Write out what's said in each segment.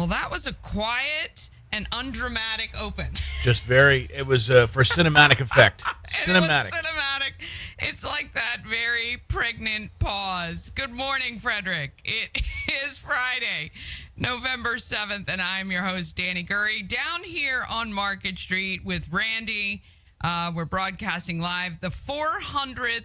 Well, that was a quiet and undramatic open. It was for cinematic effect. Cinematic. It was cinematic. It's like that very pregnant pause. Good morning, Frederick. It is Friday, November 7th, and I'm your host, Dani Gurrie, down here on Market Street with Randy. We're broadcasting live the 400th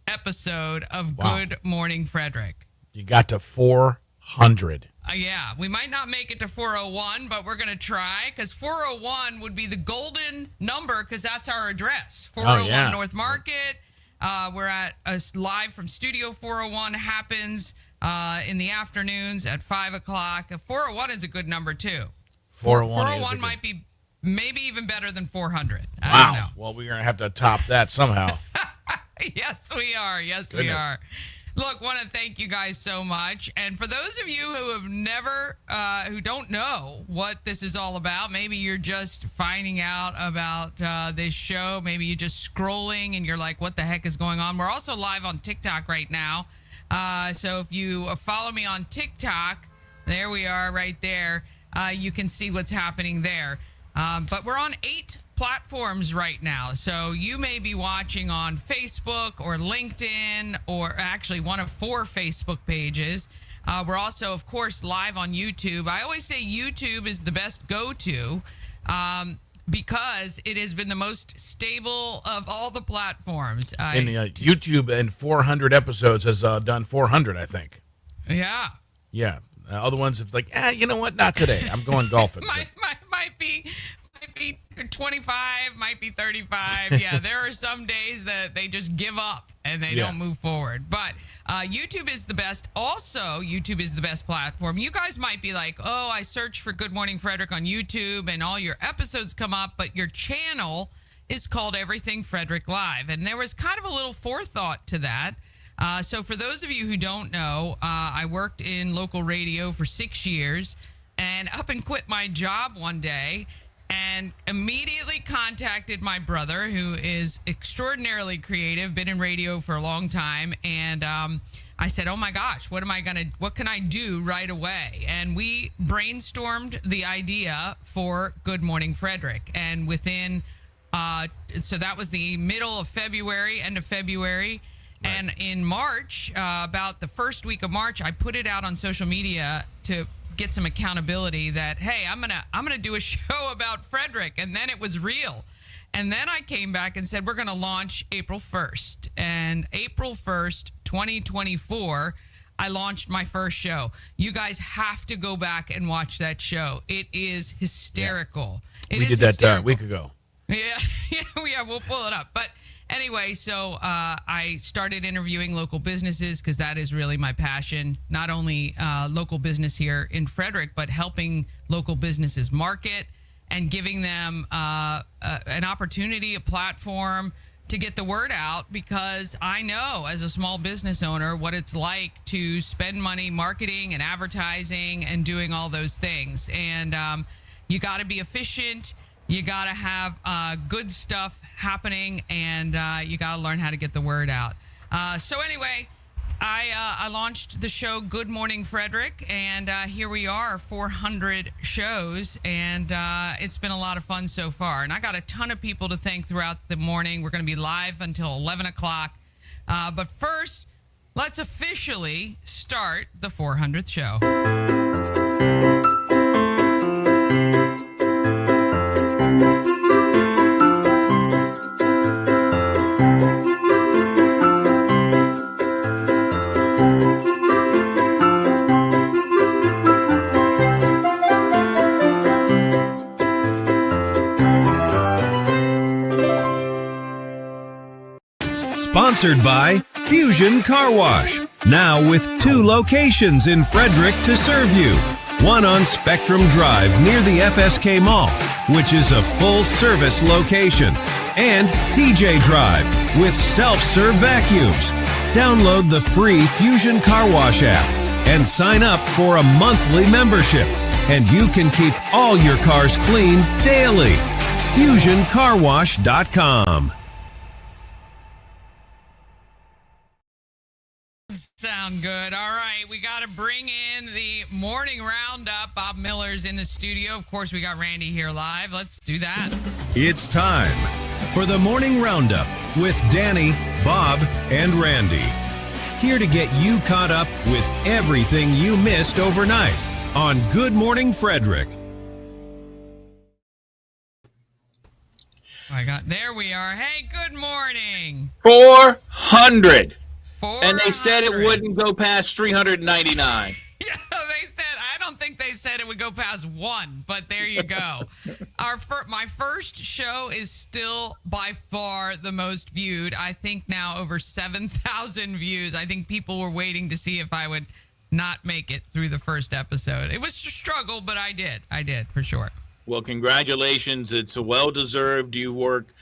episode of Good Morning Frederick. You got to 400. Yeah, we might not make it to 401, but we're going to try, because 401 would be the golden number, because that's our address. 401 North Market. We're at live from Studio 401. Happens in the afternoons at 5 o'clock. 401 is a good number, too. 401 might be maybe even better than 400. I don't know. Well, we're going to have to top that somehow. Yes, we are. We are. Look, want to thank you guys so much. And for those of you who have never, who don't know what this is all about, maybe you're just finding out about this show. Maybe you're just scrolling and you're like, what the heck is going on? We're also live on TikTok right now. So if you follow me on TikTok, there we are right there. You can see what's happening there. But we're on 8 platforms right now. So you may be watching on Facebook or LinkedIn, or actually one of 4 Facebook pages. We're also, of course, live on YouTube. I always say YouTube is the best go-to because it has been the most stable of all the platforms. YouTube and 400 episodes has done 400, I think. Yeah. Yeah. Other ones have like, you know what? Not today. I'm going golfing. might be 25, might be 35. Yeah, there are some days that they just give up and they don't move forward. But YouTube is the best. Also, YouTube is the best platform. You guys might be like, oh, I search for Good Morning Frederick on YouTube and all your episodes come up, but your channel is called Everything Frederick Live. And there was kind of a little forethought to that. So for those of you who don't know, I worked in local radio for 6 years and up and quit my job one day and immediately contacted my brother, who is extraordinarily creative, been in radio for a long time. And I said, oh my gosh, what can I do right away? And we brainstormed the idea for Good Morning Frederick. And within, so that was the middle of February, end of February. Right. And in March, about the first week of March, I put it out on social media to get some accountability that, hey, I'm gonna do a show about Frederick. And then it was real. And then I came back and said, we're going to launch April 1st. And April 1st, 2024, I launched my first show. You guys have to go back and watch that show. It is hysterical. Yeah. We did that a week ago. Yeah, we'll pull it up. But anyway, so I started interviewing local businesses because that is really my passion. Not only local business here in Frederick, but helping local businesses market and giving them an opportunity, a platform to get the word out, because I know as a small business owner what it's like to spend money marketing and advertising and doing all those things. And you got to be efficient. You got to have good stuff happening, and you got to learn how to get the word out. So anyway, I launched the show Good Morning Frederick, and here we are, 400 shows, and it's been a lot of fun so far. And I got a ton of people to thank throughout the morning. We're going to be live until 11 o'clock. But first, let's officially start the 400th show. Sponsored by Fusion Car Wash. Now with 2 locations in Frederick to serve you. One on Spectrum Drive near the FSK Mall, which is a full-service location. And TJ Drive with self-serve vacuums. Download the free Fusion Car Wash app and sign up for a monthly membership. And you can keep all your cars clean daily. FusionCarWash.com. Sound good. All right, we got to bring in the morning roundup. Bob Miller's in the studio. Of course, we got Randy here live. Let's do that. It's time for the Morning Roundup with Dani, Bob, and Randy. Here to get you caught up with everything you missed overnight on Good Morning Frederick. There we are. Hey, good morning. 400. 400. And they said it wouldn't go past 399. Yeah, they said, I don't think they said it would go past 1, but there you go. My first show is still by far the most viewed. I think now over 7,000 views. I think people were waiting to see if I would not make it through the first episode. It was a struggle, but I did. I did, for sure. Well, congratulations. It's well-deserved. You work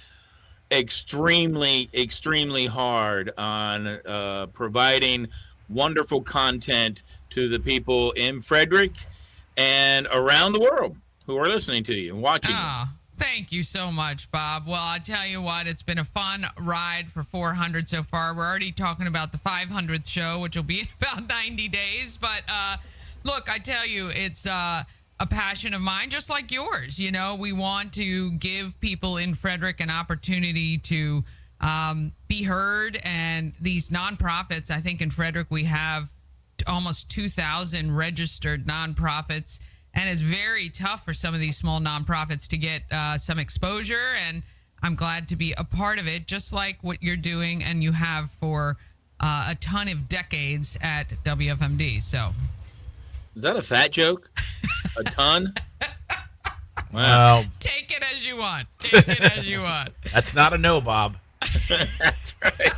extremely, extremely hard on providing wonderful content to the people in Frederick and around the world who are listening to you and watching you. Thank you so much, Bob. Well, I tell you what, it's been a fun ride for 400 so far. We're already talking about the 500th show, which will be in about 90 days. But look, I tell you, it's a passion of mine, just like yours. You know, we want to give people in Frederick an opportunity to be heard. And these nonprofits, I think in Frederick we have almost 2,000 registered nonprofits. And it's very tough for some of these small nonprofits to get some exposure. And I'm glad to be a part of it, just like what you're doing and you have for a ton of decades at WFMD. So, is that a fat joke? A ton? Wow. Take it as you want. Take it as you want. That's not a no, Bob. That's right.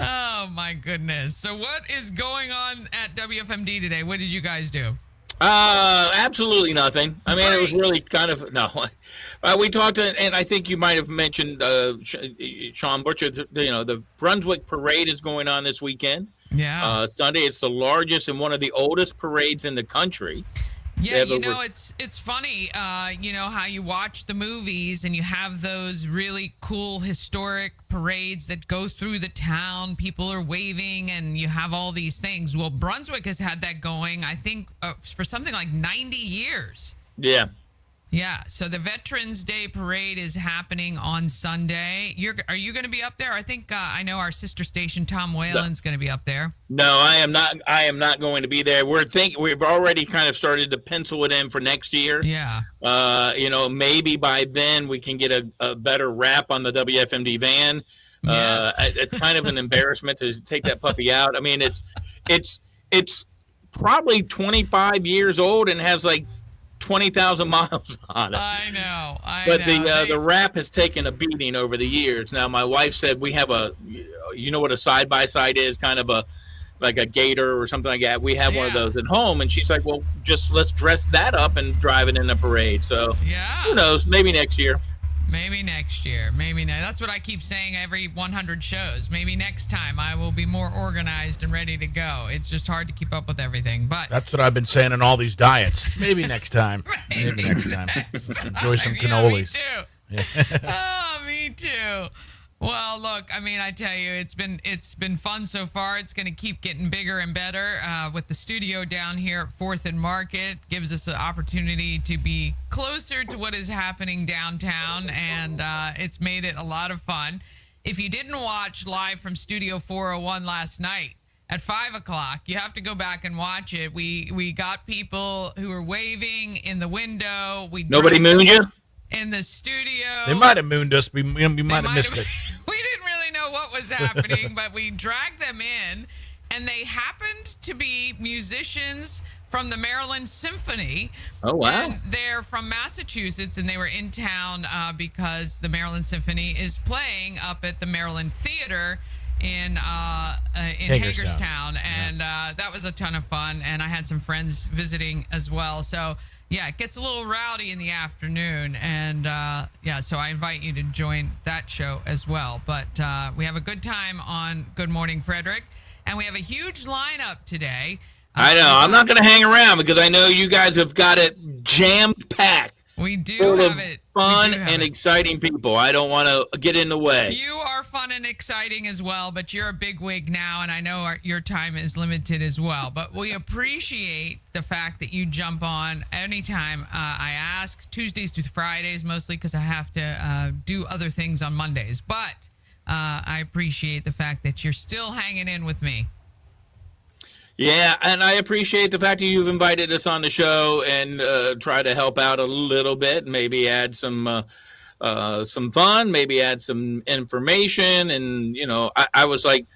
Oh, my goodness. So what is going on at WFMD today? What did you guys do? Absolutely nothing. I mean, It was really kind of, no. We talked, and I think you might have mentioned Sean Butcher, the Brunswick Parade is going on this weekend. Yeah. Sunday. It's the largest and one of the oldest parades in the country. Yeah, it's funny, how you watch the movies and you have those really cool historic parades that go through the town. People are waving and you have all these things. Well, Brunswick has had that going, I think, for something like 90 years. Yeah. Yeah, so the Veterans Day Parade is happening on Sunday. Are you going to be up there? I think I know our sister station, Tom Whalen's going to be up there. No, I am not. I am not going to be there. We've already kind of started to pencil it in for next year. Yeah. Maybe by then we can get a better wrap on the WFMD van. Yes. It's kind of an embarrassment to take that puppy out. I mean, it's probably 25 years old and has like 20,000 miles on it. I know. But the wrap has taken a beating over the years. Now, my wife said we have what a side-by-side is, kind of like a gator or something like that. We have one of those at home, and she's like, well, let's dress that up and drive it in the parade. So who knows? Maybe next year. Maybe next year. Maybe not. That's what I keep saying every 100 shows. Maybe next time I will be more organized and ready to go. It's just hard to keep up with everything. But that's what I've been saying in all these diets. Maybe next time. Maybe next time. Enjoy some cannolis. Yeah, me too. Oh, me too. Well, look, I mean, I tell you, it's been fun so far. It's going to keep getting bigger and better with the studio down here at 4th and Market. Gives us an opportunity to be closer to what is happening downtown, and it's made it a lot of fun. If you didn't watch live from Studio 401 last night at 5 o'clock, you have to go back and watch it. We got people who were waving in the window. Nobody mooned you? In the studio. They might have mooned us. We might have missed it. We didn't really know what was happening, but we dragged them in, and they happened to be musicians from the Maryland Symphony. Oh, wow. And they're from Massachusetts, and they were in town because the Maryland Symphony is playing up at the Maryland Theater in Hagerstown. And that was a ton of fun, and I had some friends visiting as well. So yeah, it gets a little rowdy in the afternoon, and so I invite you to join that show as well. But we have a good time on Good Morning Frederick, and we have a huge lineup today. I know. I'm not going to hang around because I know you guys have got it jam-packed We do full have of it. fun We do have and it. exciting people. I don't want to get in the way. You are fun and exciting as well, but you're a big wig now, and I know your time is limited as well. But we appreciate the fact that you jump on anytime I ask, Tuesdays to Fridays mostly because I have to do other things on Mondays. But I appreciate the fact that you're still hanging in with me. Yeah, and I appreciate the fact that you've invited us on the show and try to help out a little bit, maybe add some fun, maybe add some information. And, I was like,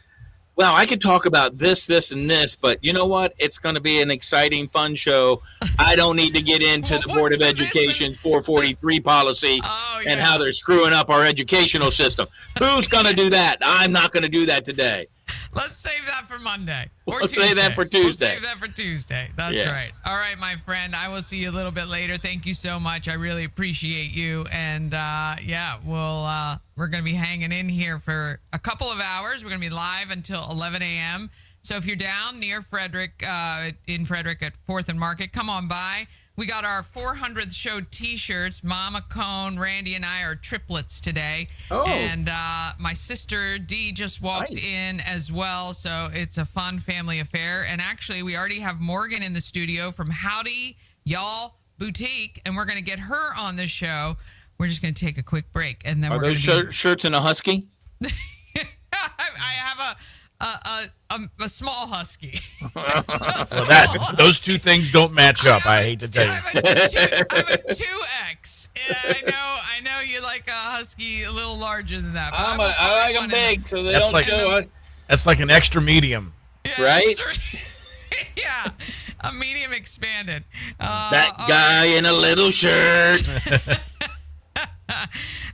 well, I could talk about this, and this, but you know what? It's going to be an exciting, fun show. I don't need to get into the Board of Education's 443 policy and how they're screwing up our educational system. Who's going to do that? I'm not going to do that today. Let's save that for Monday. Let's save that for Tuesday. We'll save that for Tuesday. That's right. All right, my friend. I will see you a little bit later. Thank you so much. I really appreciate you. And we're going to be hanging in here for a couple of hours. We're going to be live until 11 a.m. So if you're down near Frederick, in Frederick at 4th and Market, come on by. We got our 400th show T-shirts. Mama Cone, Randy, and I are triplets today. Oh. And my sister Dee just walked in as well. So it's a fun family affair. And actually, we already have Morgan in the studio from Howdy Y'all Boutique, and we're going to get her on the show. We're just going to take a quick break, and then Are we're those going to shirts in a husky? I have a small husky. Well, those two things don't match up. I hate to tell you. I have a 2X. I know you like a husky a little larger than that. I like them big, so they That's don't like- show. That's like an extra medium. Yeah, Right? Yeah, a medium expanded. That guy in a little shirt.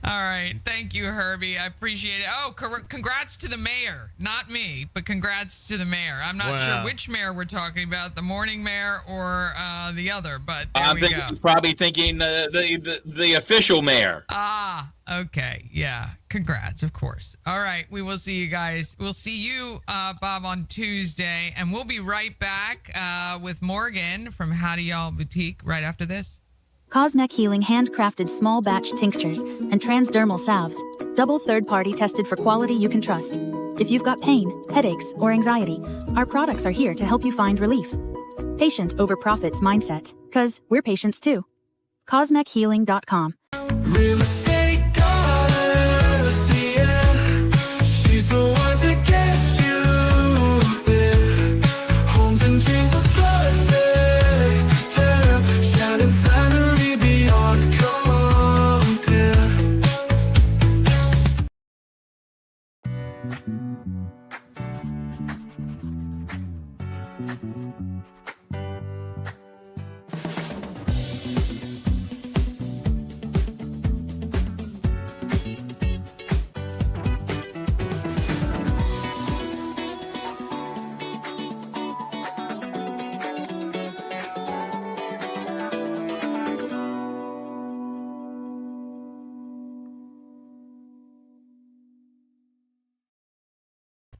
All right. Thank you, Herbie. I appreciate it. Oh, congrats to the mayor. Not me, but congrats to the mayor. I'm not sure which mayor we're talking about, the morning mayor or the other, but there we go. He's probably thinking the official mayor. Ah, okay. Yeah. Congrats, of course. All right. We will see you guys. We'll see you, Bob, on Tuesday, and we'll be right back with Morgan from Howdy Y'all Boutique right after this. Cosmec Healing handcrafted small batch tinctures and transdermal salves, double third-party tested for quality you can trust. If you've got pain, headaches, or anxiety, our products are here to help you find relief. Patient over profits mindset, 'cause we're patients too. CosmecHealing.com. Real estate goddess, yeah. She's the one to get you there. Homes and dreams are perfect, yeah. Shining finery beyond compare.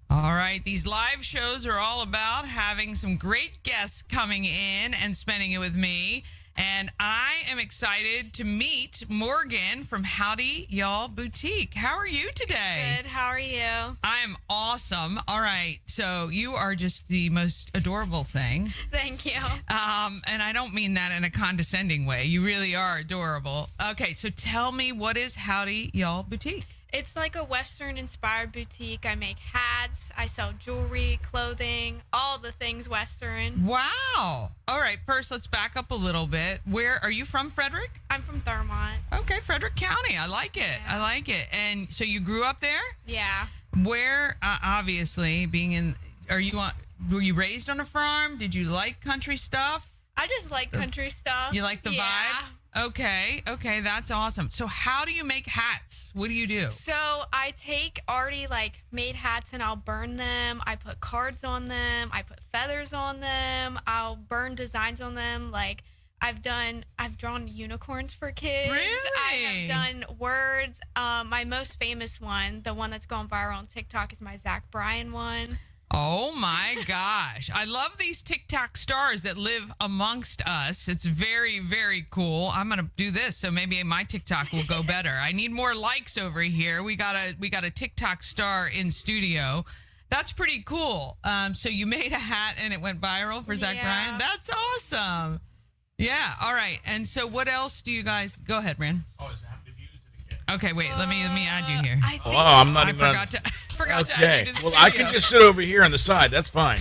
All right. These live shows are all about having some great guests coming in and spending it with me. And I am excited to meet Morgan from Howdy Y'all Boutique. How are you today? Good. How are you? I am awesome. All right. So you are just the most adorable thing. Thank you. And I don't mean that in a condescending way. You really are adorable. Okay. So tell me, what is Howdy Y'all Boutique? It's like a Western-inspired boutique. I make hats. I sell jewelry, clothing, all the things Western. Wow. All right. First, let's back up a little bit. Where are you from, Frederick? I'm from Thurmont. Okay, Frederick County. I like it. Yeah. I like it. And so you grew up there? Yeah. Where, obviously, were you raised on a farm? Did you like country stuff? I just like country stuff. You like the vibe? Okay, that's awesome. So how do you make hats? What do you do? So I take already made hats and I'll burn them. I put cards on them. I put feathers on them. I'll burn designs on them. Like I've drawn unicorns for kids. Really? I have done words. My most famous one, the one that's gone viral on TikTok, is my Zach Bryan one. Oh my gosh. I love these TikTok stars that live amongst us. It's very, very cool. I'm going to do this so maybe my TikTok will go better. I need more likes over here. We got a TikTok star in studio. That's pretty cool. So you made a hat and it went viral for Zach Bryan. That's awesome. Yeah. All right. And so what else do you guys go ahead, Rand? Oh, is it how many views did it get? Okay, wait. Let me add you here. I think I'm not I even. forgot to Okay. add you to the Well, I studio. can just sit over here on the side. That's fine.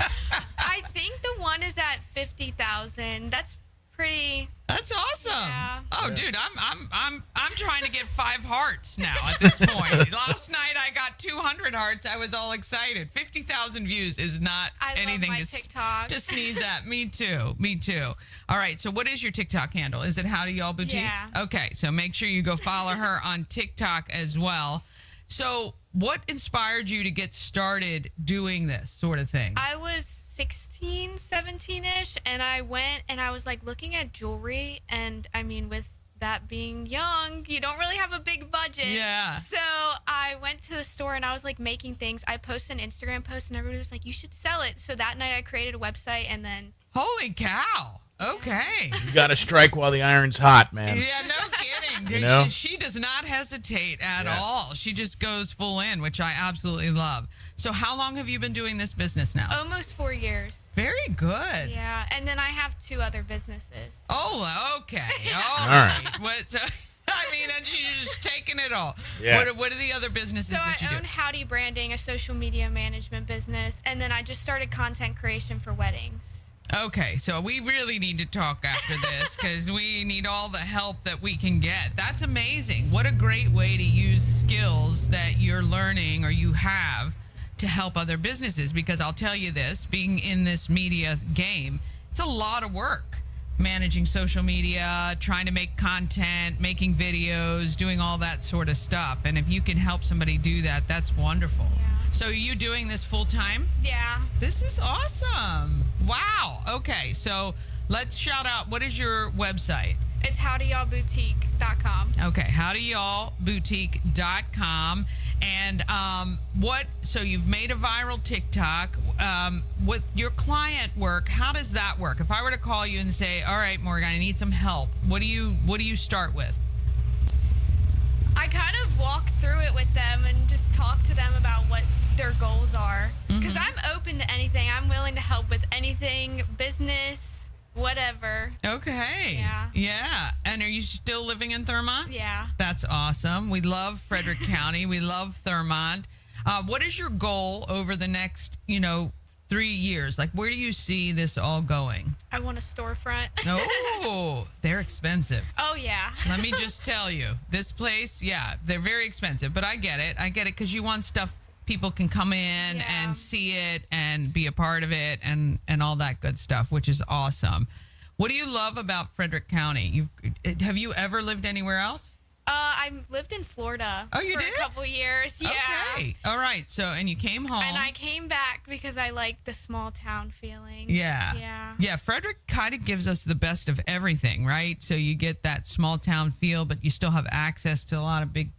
I think the one is at 50,000. That's pretty. That's awesome. Yeah. Oh, dude, I'm trying to get 5 hearts now at this point. Last night I got 200 hearts. I was all excited. 50,000 views is not I anything love my to, TikTok. to sneeze at. Me too. Me too. All right. So what is your TikTok handle? Is it Howdy Y'all Boutique? Yeah. Okay. So make sure you go follow her on TikTok as well. So what inspired you to get started doing this sort of thing? I was 16, 17-ish, and I went and I was like looking at jewelry, and I mean, with that being young, you don't really have a big budget. Yeah. So I went to the store and I was like making things. I posted an Instagram post and everybody was like, you should sell it. So that night I created a website and then. Holy cow. Okay. You got to strike while the iron's hot, man. Yeah, no kidding. You know? She does not hesitate at all. She just goes full in, which I absolutely love. So how long have you been doing this business now? Almost 4 years. Very good. Yeah. And then I have 2 other businesses. Oh, okay. All right. right. What, so, I mean, and she's just taking it all. Yeah. What are the other businesses So that you I own do? Howdy Branding, a social media management business. And then I just started content creation for weddings. Okay, so we really need to talk after this because we need all the help that we can get. That's amazing. What a great way to use skills that you're learning or you have to help other businesses, because I'll tell you this, being in this media game, it's a lot of work. Managing social media, trying to make content, making videos, doing all that sort of stuff. And if you can help somebody do that, that's wonderful. Yeah. So are you doing this full time? Yeah. This is awesome. Wow. Okay, so let's shout out. What is your website? It's howdyallboutique.com. Okay, howdyallboutique.com. And so you've made a viral TikTok. With your client work, how does that work? If I were to call you and say, all right, Morgan, I need some help, what do you start with? I kind of walk through it with them and just talk to them about what their goals are. Because I'm open to anything. I'm willing to help with anything, business, whatever. Okay. Yeah. Yeah. And are you still living in Thurmont? Yeah. That's awesome. We love Frederick County. We love Thurmont. What is your goal over the next, 3 years? Like, where do you see this all going? I want a storefront. Oh, they're expensive. Oh, yeah. Let me just tell you, this place, yeah, they're very expensive, but I get it because you want stuff people can come in Yeah. and see it and be a part of it and all that good stuff, which is awesome. What do you love about Frederick County? Have you ever lived anywhere else? I lived in Florida Oh, you for did? a couple years. Yeah. Okay. All right. So, and you came home. And I came back because I like the small town feeling. Yeah. Yeah. Yeah. Frederick kind of gives us the best of everything, right? So you get that small town feel, but you still have access to a lot of big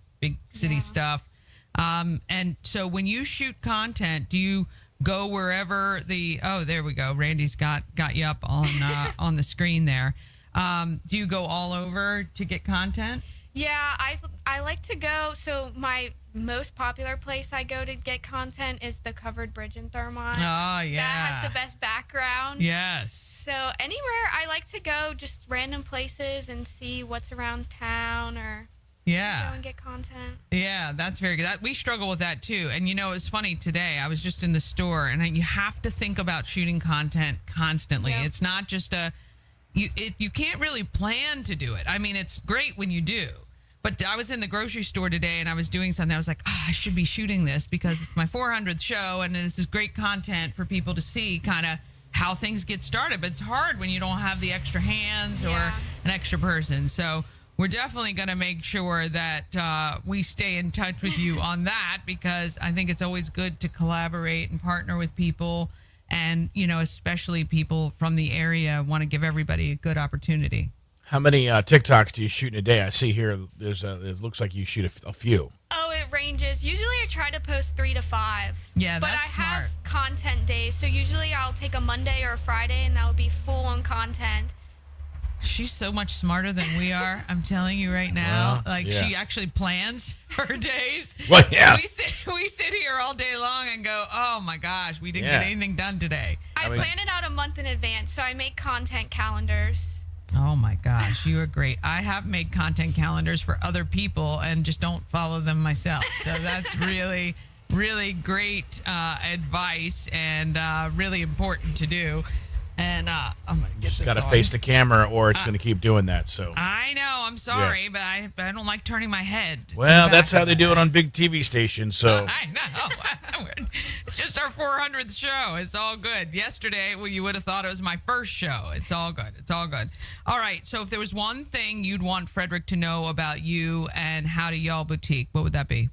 city Yeah. stuff. And so when you shoot content, do you go wherever there we go. Randy's got you up on on the screen there. Do you go all over to get content? Yeah, I like to go. So my most popular place I go to get content is the Covered Bridge in Thurmont. Oh, yeah. That has the best background. Yes. So anywhere I like to go, just random places and see what's around town or Yeah. go and get content. Yeah, that's very good. We struggle with that too. And it's funny today. I was just in the store, and you have to think about shooting content constantly. Yep. It's not just you can't really plan to do it. I mean, it's great when you do. But I was in the grocery store today and I was doing something. I was like, I should be shooting this because it's my 400th show and this is great content for people to see kind of how things get started. But it's hard when you don't have the extra hands or Yeah. an extra person. So we're definitely going to make sure that we stay in touch with you on that, because I think it's always good to collaborate and partner with people. And, especially people from the area want to give everybody a good opportunity. How many TikToks do you shoot in a day? I see here it looks like you shoot a few. Oh, it ranges. Usually I try to post 3 to 5. Yeah, but that's I have smart. content days. So usually I'll take a Monday or a Friday, and that would be full on content. She's so much smarter than we are. I'm telling you right now. Well, Like, yeah. she actually plans her days. Well, yeah. We sit here all day long and go, oh my gosh, we didn't Yeah. get anything done today. I plan it out a month in advance, so I make content calendars. Oh my gosh, you are great. I have made content calendars for other people and just don't follow them myself. So that's really, really great advice and really important to do. And I'm gonna get this. Got to on. face the camera, or it's going to keep doing that. So. I know. I'm sorry, but I don't like turning my head. to Well, the that's back how of they it. do it on big TV stations. So. I know. It's just our 400th show. It's all good. Yesterday, well, you would have thought it was my first show. It's all good. It's all good. All right. So if there was one thing you'd want Frederick to know about you and How to Y'all Boutique, what would that be?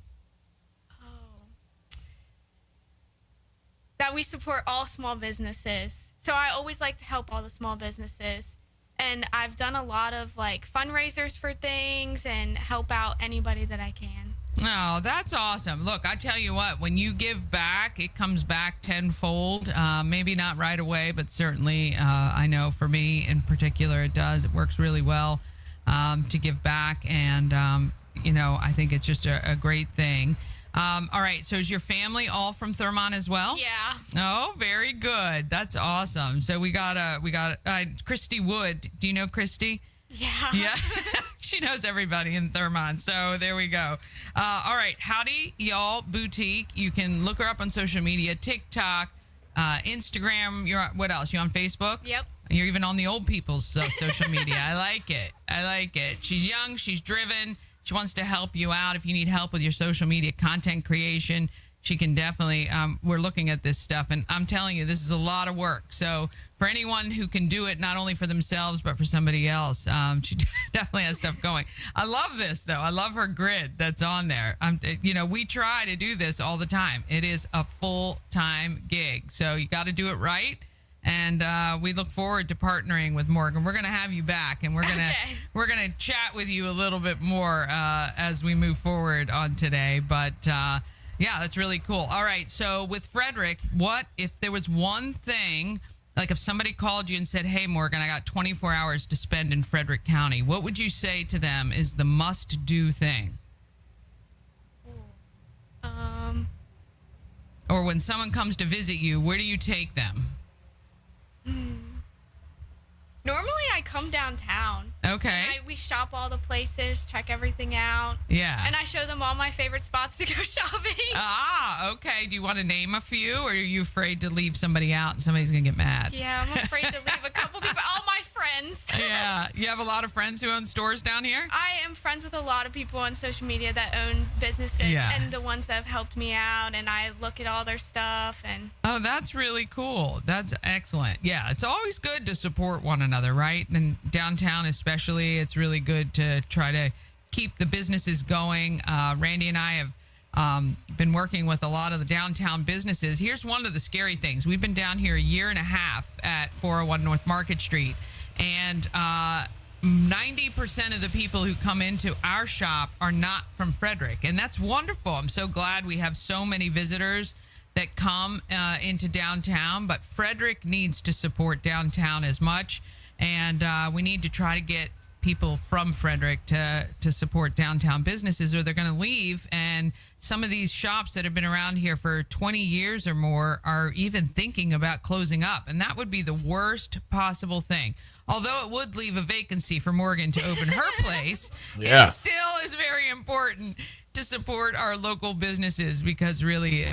That we support all small businesses. So I always like to help all the small businesses. And I've done a lot of like fundraisers for things and help out anybody that I can. Oh, that's awesome. Look, I tell you what, when you give back, it comes back tenfold. Maybe not right away, but certainly I know for me in particular, it does. It works really well to give back. And, I think it's just a great thing. All right. So is your family all from Thurmont as well? Yeah. Oh, very good. That's awesome. So we got Christy Wood. Do you know Christy? Yeah. Yeah. She knows everybody in Thurmont. So there we go. All right. Howdy Y'all Boutique. You can look her up on social media, TikTok, Instagram. What else? You on Facebook? Yep. You're even on the old people's social media. I like it. She's young. She's driven. She wants to help you out. If you need help with your social media content creation, she can definitely, we're looking at this stuff, and I'm telling you, this is a lot of work. So for anyone who can do it, not only for themselves, but for somebody else, she definitely has stuff going. I love this, though. I love her grid that's on there. We try to do this all the time. It is a full-time gig, so you got to do it right. And we look forward to partnering with Morgan. We're going to have you back, and we're gonna chat with you a little bit more as we move forward on today. But yeah, that's really cool. All right, so with Frederick, what if there was one thing, like if somebody called you and said, "Hey, Morgan, I got 24 hours to spend in Frederick County," what would you say to them is the must-do thing? Or when someone comes to visit you, where do you take them? Normally I come downtown. Okay. We shop all the places, check everything out. Yeah. And I show them all my favorite spots to go shopping. Ah, okay. Do you want to name a few, or are you afraid to leave somebody out and somebody's going to get mad? Yeah, I'm afraid to leave a couple people. All my friends. Yeah. You have a lot of friends who own stores down here? I am friends with a lot of people on social media that own businesses, Yeah. and the ones that have helped me out, and I look at all their stuff. And Oh, that's really cool. That's excellent. Yeah, it's always good to support one another, right? And downtown especially, it's really good to try to keep the businesses going. Randy and I have been working with a lot of the downtown businesses. Here's one of the scary things. We've been down here a year and a half at 401 North Market Street, and 90% of the people who come into our shop are not from Frederick, and that's wonderful. I'm so glad we have so many visitors that come into downtown, but Frederick needs to support downtown as much, and we need to try to get people from Frederick to support downtown businesses, or they're going to leave. And some of these shops that have been around here for 20 years or more are even thinking about closing up, and that would be the worst possible thing. Although it would leave a vacancy for Morgan to open her place, Yeah. it still is very important to support our local businesses, because really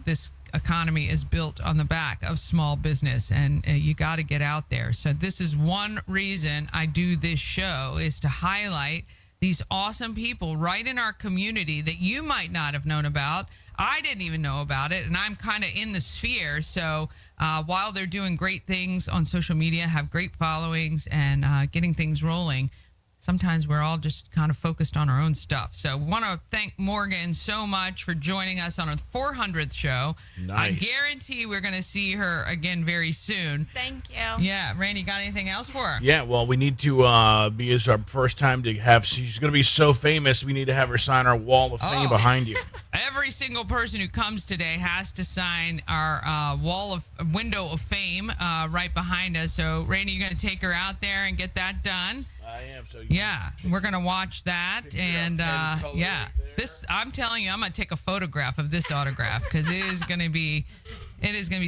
this economy is built on the back of small business, and you got to get out there. So this is one reason I do this show, is to highlight these awesome people right in our community that you might not have known about. I didn't even know about it, and I'm kind of in the sphere. So while they're doing great things on social media, have great followings, and getting things rolling, sometimes we're all just kind of focused on our own stuff. So want to thank Morgan so much for joining us on our 400th show. Nice. I guarantee we're going to see her again very soon. Thank you. Yeah, Randy, got anything else for her? Yeah, well, we need to be as our first time to have. She's going to be so famous. We need to have her sign our wall of fame behind you. Every single person who comes today has to sign our window of fame right behind us. So, Randy, you're going to take her out there and get that done. I am. So Yeah, we're gonna watch that, and right this. I'm telling you, I'm gonna take a photograph of this autograph because it is gonna be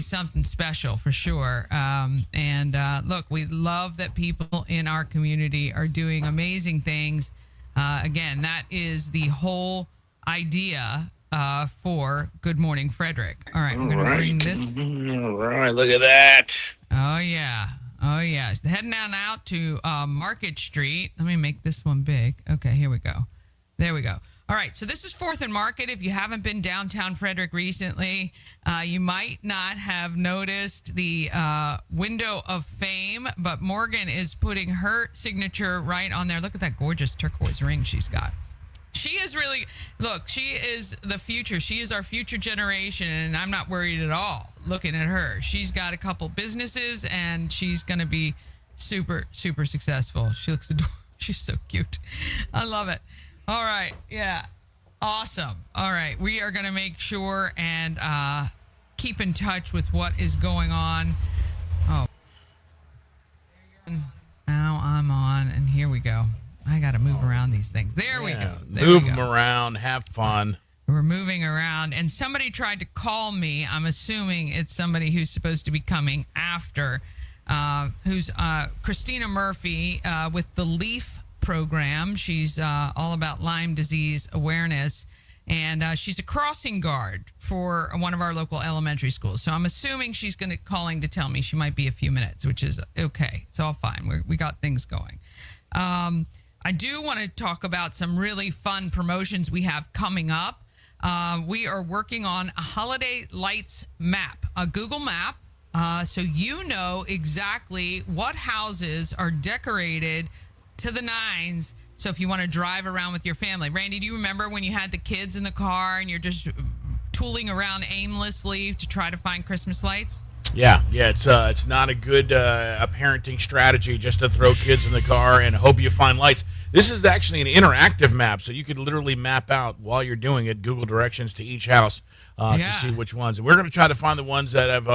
something special for sure. Look, we love that people in our community are doing amazing things. Again, that is the whole idea for Good Morning Frederick. All right, we're gonna bring this. All right, look at that. Oh yeah. Heading on out to Market Street. Let me make this one big. Okay, here we go. There we go. All right, so this is 4th and Market. If you haven't been downtown Frederick recently, you might not have noticed the window of fame, but Morgan is putting her signature right on there. Look at that gorgeous turquoise ring she's got. She is really, look, she is the future. She is our future generation, and I'm not worried at all looking at her. She's got a couple businesses, and she's going to be super, super successful. She looks adorable. She's so cute. I love it. All right. Yeah. Awesome. All right. We are going to make sure and keep in touch with what is going on. Oh. Now I'm on, and here we go. I got to move around these things. There we go. Move them around. Have fun. We're moving around. And somebody tried to call me. I'm assuming it's somebody who's supposed to be coming after, who's Christina Murphy with the LEAF program. She's all about Lyme disease awareness. And she's a crossing guard for one of our local elementary schools. So I'm assuming she's calling to tell me she might be a few minutes, which is okay. It's all fine. We got things going. I do want to talk about some really fun promotions we have coming up. We are working on a holiday lights map, a Google map, so you know exactly what houses are decorated to the nines. So if you want to drive around with your family. Randy, do you remember when you had the kids in the car and you're just tooling around aimlessly to try to find Christmas lights? Yeah, it's not a good a parenting strategy just to throw kids in the car and hope you find lights. This is actually an interactive map, so you could literally map out while you're doing it Google directions to each house to see which ones. And we're going to try to find the ones that have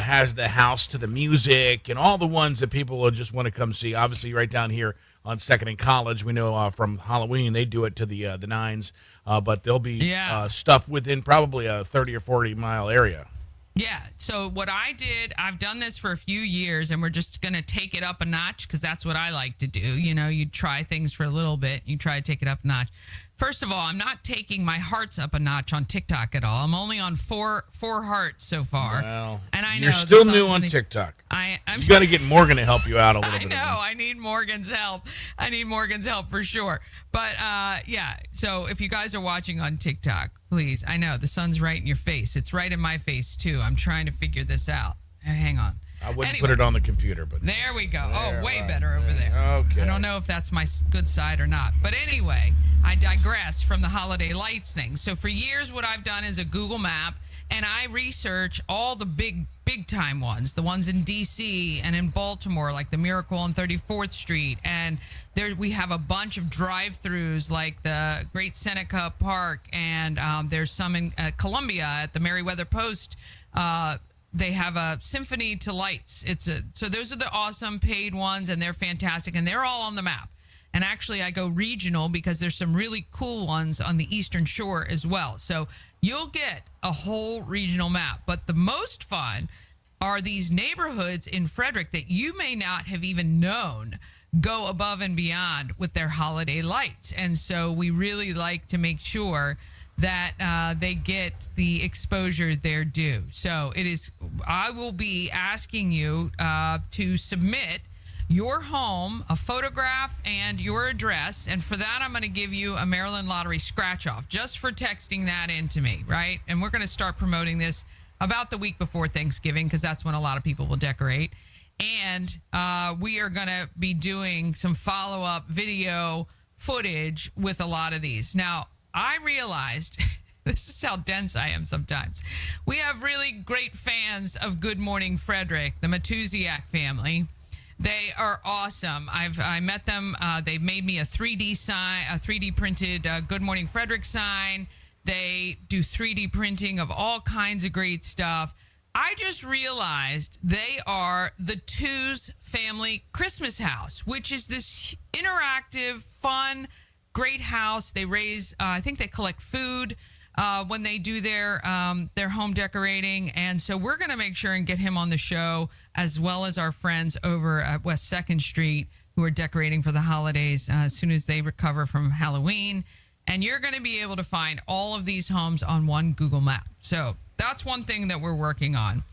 has the house to the music and all the ones that people will just want to come see. Obviously, right down here on 2nd and College, we know from Halloween they do it to the nines, but there'll be stuff within probably a 30 or 40 mile area. Yeah. So what I did, I've done this for a few years, and we're just going to take it up a notch because that's what I like to do. You know, you try things for a little bit, you try to take it up a notch. First of all, I'm not taking my hearts up a notch on TikTok at all. I'm only on four hearts so far. Well, and I know you're still new on TikTok. I'm you got to get Morgan to help you out a little bit. I know. I need Morgan's help. For sure. But so if you guys are watching on TikTok, please, I know the sun's right in your face. It's right in my face too. I'm trying to figure this out. Hang on. I wouldn't put it on the computer, but there we go. There, way better over there. Okay. I don't know if that's my good side or not. But anyway, I digress from the holiday lights thing. So for years, what I've done is a Google map, and I research all the big time ones, the ones in D.C. and in Baltimore, like the Miracle on 34th Street. And there we have a bunch of drive-throughs like the Great Seneca Park, and there's some in Columbia at the Meriwether Post. They have a Symphony to Lights. So those are the awesome paid ones, and they're fantastic, and they're all on the map. And actually, I go regional because there's some really cool ones on the Eastern Shore as well. So you'll get a whole regional map. But the most fun are these neighborhoods in Frederick that you may not have even known go above and beyond with their holiday lights. And so we really like to make sure that they get the exposure they're due. So I will be asking you to submit your home, a photograph, and your address. And for that, I'm going to give you a Maryland Lottery scratch-off just for texting that in to me, right? And we're going to start promoting this about the week before Thanksgiving because that's when a lot of people will decorate. And we are going to be doing some follow-up video footage with a lot of these. Now, I realized this is how dense I am sometimes. We have really great fans of Good Morning Frederick, the Matusiak family. They are awesome. I met them. They made me a 3D sign, a 3D printed Good Morning Frederick sign. They do 3D printing of all kinds of great stuff. I just realized they are the Twos Family Christmas House, which is this interactive, fun, great house. They raise, I think they collect food when they do their home decorating. And so we're going to make sure and get him on the show, as well as our friends over at West 2nd Street who are decorating for the holidays as soon as they recover from Halloween. And you're going to be able to find all of these homes on one Google map. So that's one thing that we're working on.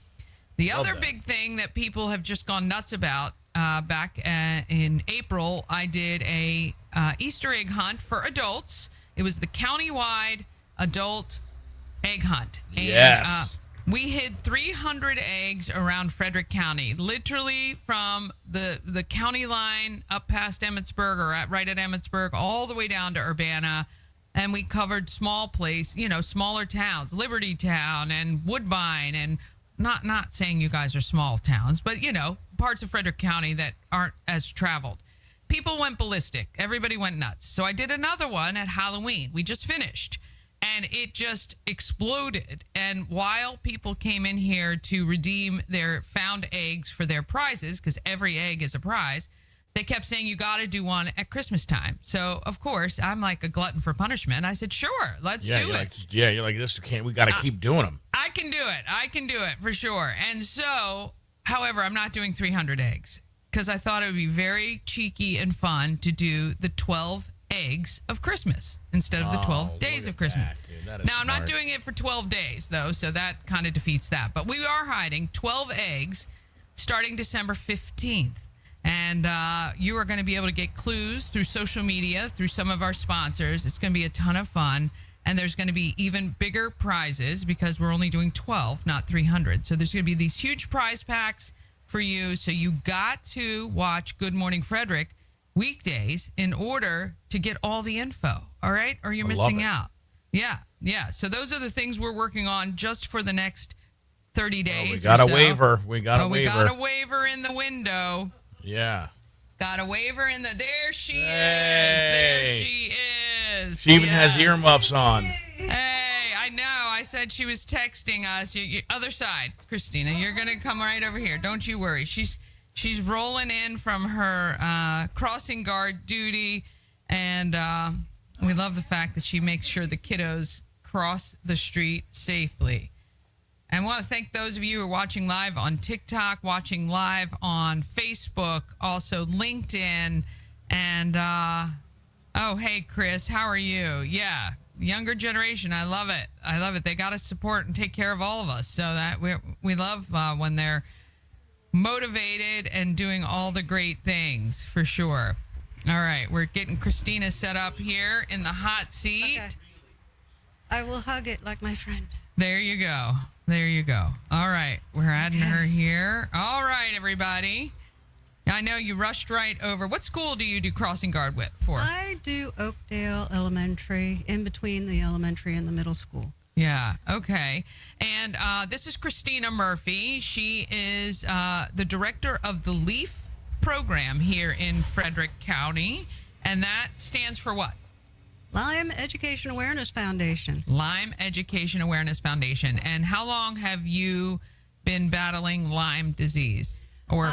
The other big thing that people have just gone nuts about, back in April, I did a Easter egg hunt for adults. It was the countywide adult egg hunt. And, Yes. we hid 300 eggs around Frederick County, literally from the county line up past Emmitsburg, or right at Emmitsburg, all the way down to Urbana. And we covered smaller towns, Liberty Town and Woodbine, and not saying you guys are small towns, but, parts of Frederick County that aren't as traveled. People went ballistic. Everybody went nuts. So I did another one at Halloween. We just finished. And it just exploded. And while people came in here to redeem their found eggs for their prizes, because every egg is a prize, they kept saying, you got to do one at Christmas time. So, of course, I'm like a glutton for punishment. I said, sure, let's do it. You're like, this can't. We got to keep doing them. I can do it. I can do it for sure. And so, however, I'm not doing 300 eggs because I thought it would be very cheeky and fun to do the 12 eggs of Christmas instead of the 12 days of Christmas. Now, I'm not doing it for 12 days, though, so that kind of defeats that. But we are hiding 12 eggs starting December 15th. And you are going to be able to get clues through social media, through some of our sponsors. It's going to be a ton of fun. And there's going to be even bigger prizes because we're only doing 12, not 300. So there's going to be these huge prize packs for you. So you got to watch Good Morning Frederick weekdays in order to get all the info. All right? Or you're missing out. Yeah. So those are the things we're working on just for the next 30 days. We got a waiver. We got a waiver. We got a waiver in the window. Yeah. Got a waiver in the... There she is. Hey. There she is. She even has earmuffs on. Hey, I know. I said she was texting us. Other side, Christina. You're going to come right over here. Don't you worry. She's rolling in from her crossing guard duty. And we love the fact that she makes sure the kiddos cross the street safely. And I want to thank those of you who are watching live on TikTok, watching live on Facebook, also LinkedIn. And, oh, hey, Chris, how are you? Yeah, younger generation. I love it. I love it. They got to support and take care of all of us. So that we love when they're motivated and doing all the great things, for sure. All right, we're getting Christina set up here in the hot seat. Okay. I will hug it like my friend. There you go. There you go. All right. We're adding her here. All right, everybody. I know you rushed right over. What school do you do crossing guard for? I do Oakdale Elementary, in between the elementary and the middle school. Yeah. Okay. And this is Christina Murphy. She is the director of the LEAF program here in Frederick County. And that stands for what? Lyme Education Awareness Foundation. Lyme Education Awareness Foundation. And how long have you been battling Lyme disease or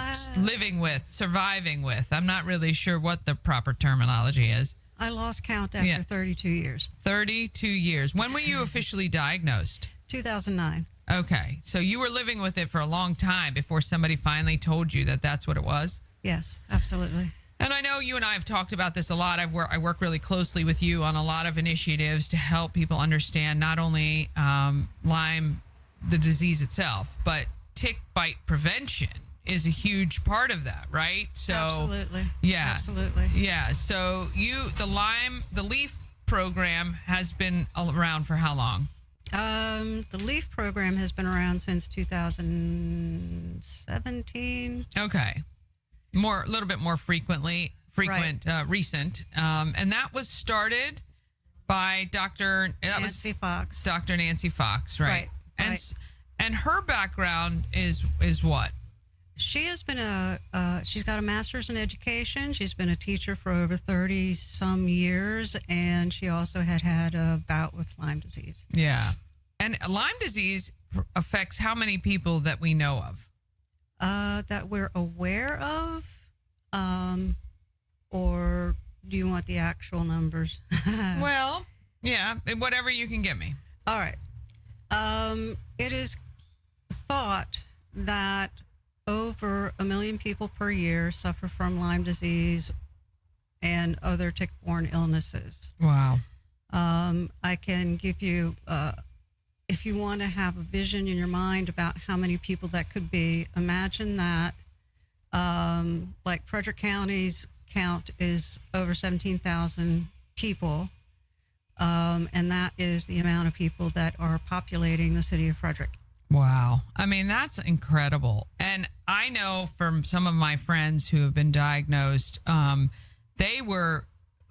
surviving with? I'm not really sure what the proper terminology is. I lost count after 32 years. 32 years. When were you officially diagnosed? 2009. Okay. So you were living with it for a long time before somebody finally told you that that's what it was? Yes, absolutely. And I know you and I have talked about this a lot. I work really closely with you on a lot of initiatives to help people understand not only Lyme, the disease itself, but tick bite prevention is a huge part of that, right? So absolutely. Yeah. Absolutely. Yeah. So the LEAF program has been around for how long? The LEAF program has been around since 2017. Okay. A little bit more recent. And that was started by Nancy Fox. Dr. Nancy Fox, right? And her background is what? She has been she's got a master's in education. She's been a teacher for over 30 some years, and she also had a bout with Lyme disease. Yeah. And Lyme disease affects how many people that we know of? That we're aware of, or do you want the actual numbers? Well, yeah, whatever you can give me. All right. It is thought that over 1 million people per year suffer from Lyme disease and other tick-borne illnesses. Wow. I can give you, if you want to have a vision in your mind about how many people that could be, imagine that like Frederick County's count is over 17,000 people, and that is the amount of people that are populating the city of Frederick. Wow. I mean, that's incredible. And I know from some of my friends who have been diagnosed, they were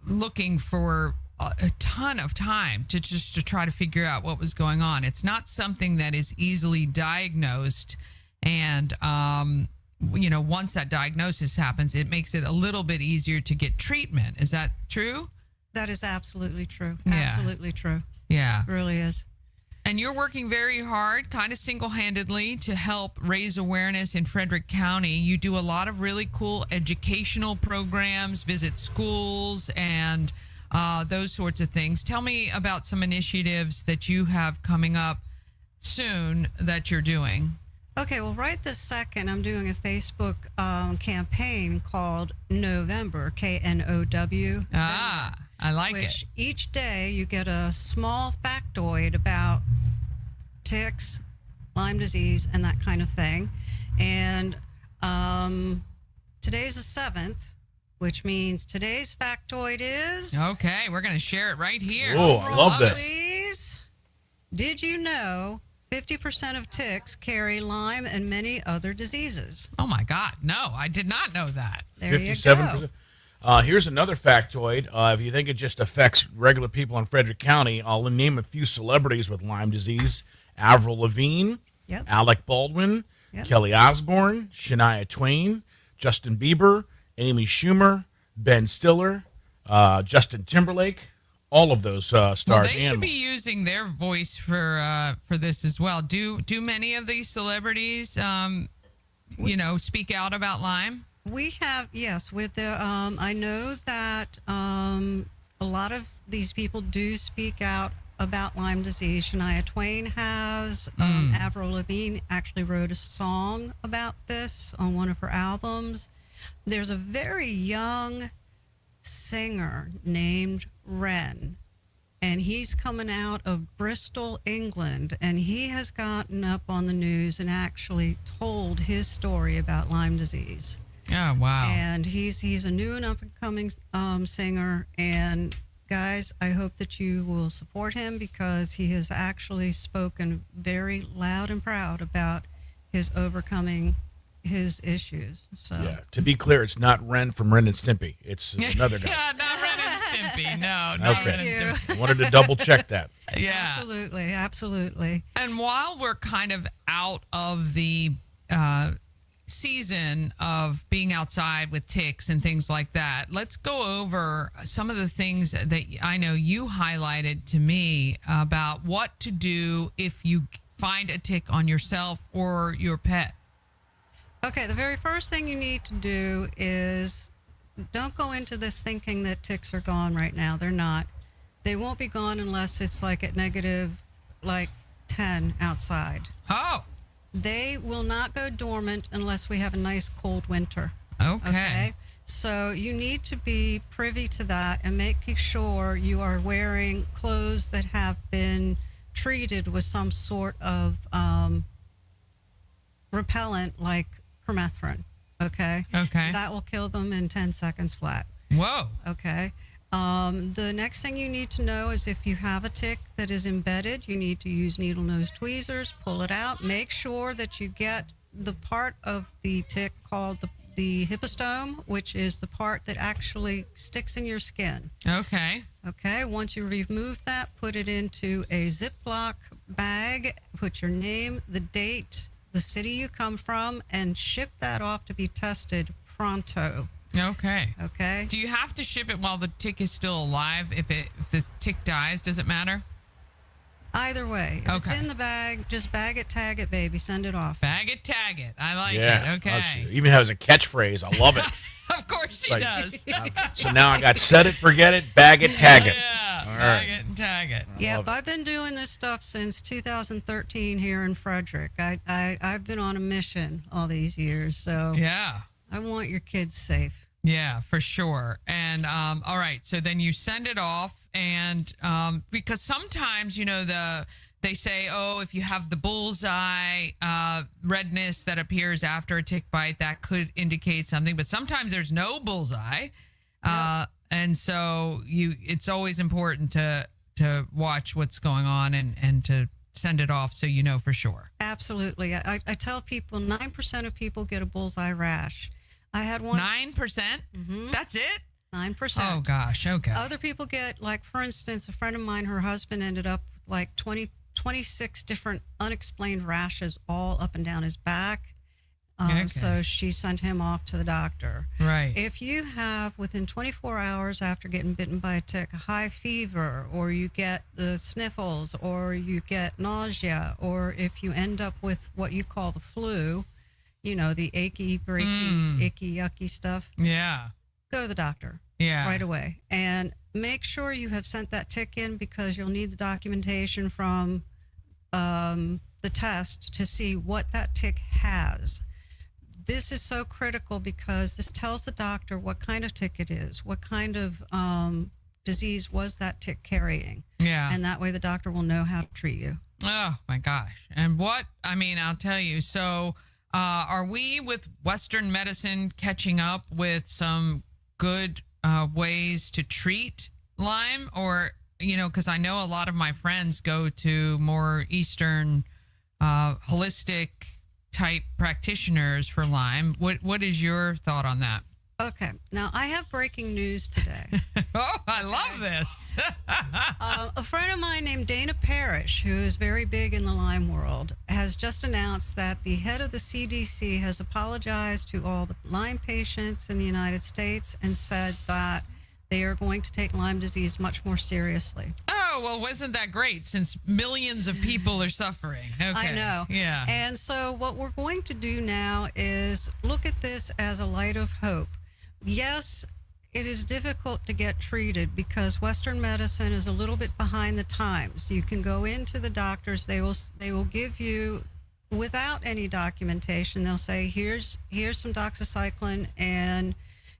looking for a ton of time to try to figure out what was going on. It's not something that is easily diagnosed. And, once that diagnosis happens, it makes it a little bit easier to get treatment. Is that true? That is absolutely true. Yeah. Absolutely true. Yeah. It really is. And you're working very hard, kind of single-handedly, to help raise awareness in Frederick County. You do a lot of really cool educational programs, visit schools, and those sorts of things. Tell me about some initiatives that you have coming up soon that you're doing. Okay, well, right this second, I'm doing a Facebook campaign called November, KNOW. Ah, I like it. Which each day you get a small factoid about ticks, Lyme disease, and that kind of thing. And today's the 7th, which means today's factoid is... Okay, we're going to share it right here. Oh, I love this. Please. Did you know 50% of ticks carry Lyme and many other diseases? Oh, my God. No, I did not know that. There you 57%. go. Here's another factoid. If you think it just affects regular people in Frederick County, I'll name a few celebrities with Lyme disease. Avril Lavigne, Yep. Alec Baldwin, Yep. Kelly Osbourne, Shania Twain, Justin Bieber, Amy Schumer, Ben Stiller, Justin Timberlake, all of those stars. Well, they should be using their voice for this as well. Do many of these celebrities, speak out about Lyme? We have, yes, with the, I know that a lot of these people do speak out about Lyme disease. Shania Twain has. Avril Lavigne actually wrote a song about this on one of her albums. There's a very young singer named Ren, and he's coming out of Bristol, England, and he has gotten up on the news and actually told his story about Lyme disease. Oh, wow. And he's a new and up-and-coming singer. And, guys, I hope that you will support him because he has actually spoken very loud and proud about his overcoming his issues. So Yeah. To be clear, it's not Ren from Ren and Stimpy. It's another guy. Yeah, not Ren and Stimpy. No, not Okay. Ren and Stimpy. Wanted to double check that. Yeah. absolutely, absolutely. And while we're kind of out of the season of being outside with ticks and things like that, let's go over some of the things that I know you highlighted to me about what to do if you find a tick on yourself or your pet. Okay, the very first thing you need to do is don't go into this thinking that ticks are gone right now. They're not. They won't be gone unless it's like at negative 10 outside. Oh, They will not go dormant unless we have a nice cold winter. okay. So you need to be privy to that and making sure you are wearing clothes that have been treated with some sort of repellent like permethrin. Okay. Okay. That will kill them in 10 seconds flat. Whoa. Okay. The next thing you need to know is if you have a tick that is embedded, you need to use needle nose tweezers, pull it out. Make sure that you get the part of the tick called the hippostome, which is the part that actually sticks in your skin. Okay. Okay, once you remove that, put it into a Ziploc bag, put your name, the date, the city you come from, and ship that off to be tested pronto. Okay. Okay? Do you have to ship it while the tick is still alive? If the tick dies, does it matter? Either way. If it's Okay. in the bag, just bag it, tag it, baby. Send it off. Bag it, tag it. I like it. Yeah. Okay. Even has a catchphrase. I love it. Of course she Like- does. So now I got set it, forget it, bag it, tag it. Yeah. All Bag right. it and tag it. Yep, love it. I've been doing this stuff since 2013 here in Frederick. I've been on a mission all these years, so Yeah. I want your kids safe. Yeah, for sure. And all right, so then you send it off, and because sometimes they say, oh, if you have the bullseye redness that appears after a tick bite, that could indicate something. But sometimes there's no bullseye, and so it's always important to watch what's going on and to send it off so you know for sure. Absolutely. I tell people 9% of people get a bullseye rash. I had one 9%? That's it? 9%. Oh, gosh. Okay. Other people get, like, for instance, a friend of mine, her husband ended up with like 26 different unexplained rashes all up and down his back. Okay. So she sent him off to the doctor. Right. If you have, within 24 hours after getting bitten by a tick, a high fever, or you get the sniffles, or you get nausea, or if you end up with what you call the flu, the achy, breaky, icky, yucky stuff, Yeah. go to the doctor. Yeah. Right away. And make sure you have sent that tick in, because you'll need the documentation from the test to see what that tick has. This is so critical because this tells the doctor what kind of tick it is, what kind of disease was that tick carrying. Yeah. And that way the doctor will know how to treat you. Oh, my gosh. And I'll tell you. So are we with Western medicine catching up with some good ways to treat Lyme? Or, because I know a lot of my friends go to more Eastern holistic type practitioners for Lyme. What is your thought on that? Okay. Now, I have breaking news today. Oh, I love this. A friend of mine named Dana Parrish, who is very big in the Lyme world, has just announced that the head of the CDC has apologized to all the Lyme patients in the United States and said that they are going to take Lyme disease much more seriously. Oh, well, wasn't that great, since millions of people are suffering? Okay. I know. Yeah. And so what we're going to do now is look at this as a light of hope. Yes, it is difficult to get treated because Western medicine is a little bit behind the times. You can go into the doctors, they will give you, without any documentation, they'll say, here's some doxycycline, and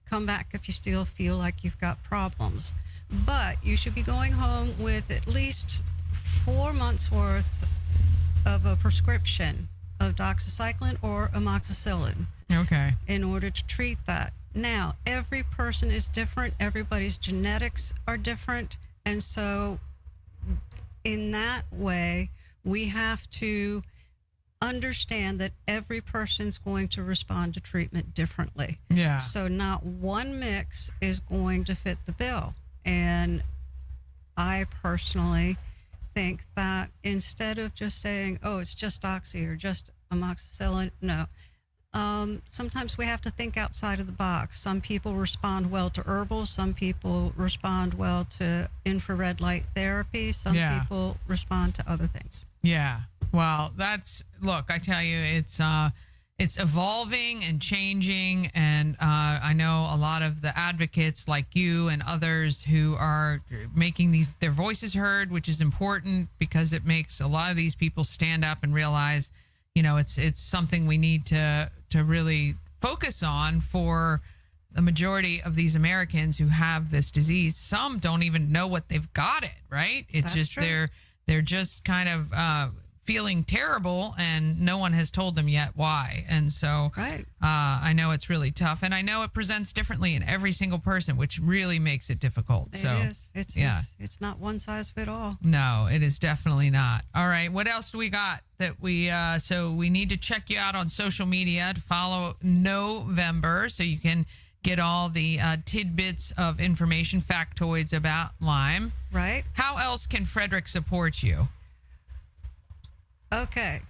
come back if you still feel like you've got problems. But you should be going home with at least 4 months worth of a prescription of doxycycline or amoxicillin Okay. in order to treat that. Now, every person is different. Everybody's genetics are different. And so in that way, we have to understand that every person's going to respond to treatment differently. Yeah. So not one mix is going to fit the bill. And I personally think that instead of just saying, oh, it's just oxy or just amoxicillin, no. Sometimes we have to think outside of the box. Some people respond well to herbals. Some people respond well to infrared light therapy. Some people respond to other things. Yeah. Well, look, I tell you, it's evolving and changing. And I know a lot of the advocates like you and others who are making their voices heard, which is important because it makes a lot of these people stand up and realize, it's something we need to really focus on for the majority of these Americans who have this disease. Some don't even know what they've got it, right? It's That's just true. they're just kind of feeling terrible, and no one has told them yet why. And so Right. I know it's really tough, and I know it presents differently in every single person, which really makes it difficult. It So is. It's not one size fit all. no, it is definitely not. All right, what else do we got that we so we need to check you out on social media to follow November so you can get all the tidbits of information, factoids about Lyme. Right. How else can Frederick support you? Okay.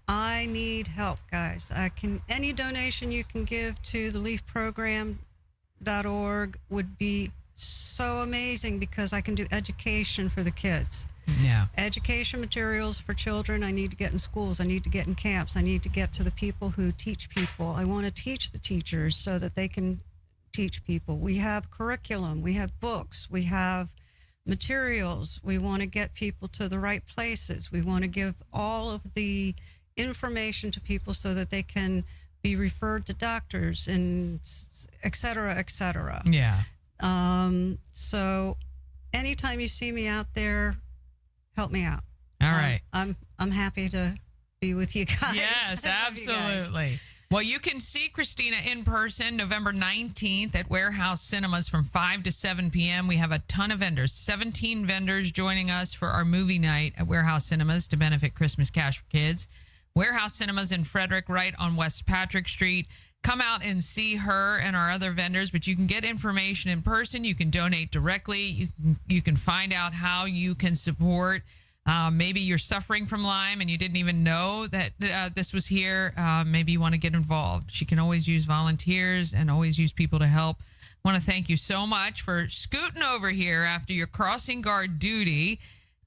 I need help, guys. Any donation you can give to the leafprogram.org would be so amazing, because I can do education for the kids. Yeah. Education materials for children. I need to get in schools. I need to get in camps. I need to get to the people who teach people. I want to teach the teachers so that they can teach people. We have curriculum. We have books. We have materials. We want to get people to the right places. We want to give all of the information to people so that they can be referred to doctors and et cetera, et cetera. Yeah. So anytime you see me out there, help me out. All right. I'm happy to be with you guys. Yes, I love you guys. absolutely. Well, you can see Christina in person November 19th at Warehouse Cinemas from 5 to 7 p.m. We have a ton of vendors, 17 vendors joining us for our movie night at Warehouse Cinemas to benefit Christmas Cash for Kids. Warehouse Cinemas in Frederick, right on West Patrick Street. Come out and see her and our other vendors, but you can get information in person. You can donate directly. You can find out how you can support. Maybe you're suffering from Lyme and you didn't even know that this was here. Maybe you want to get involved. She can always use volunteers and always use people to help. I want to thank you so much for scooting over here after your crossing guard duty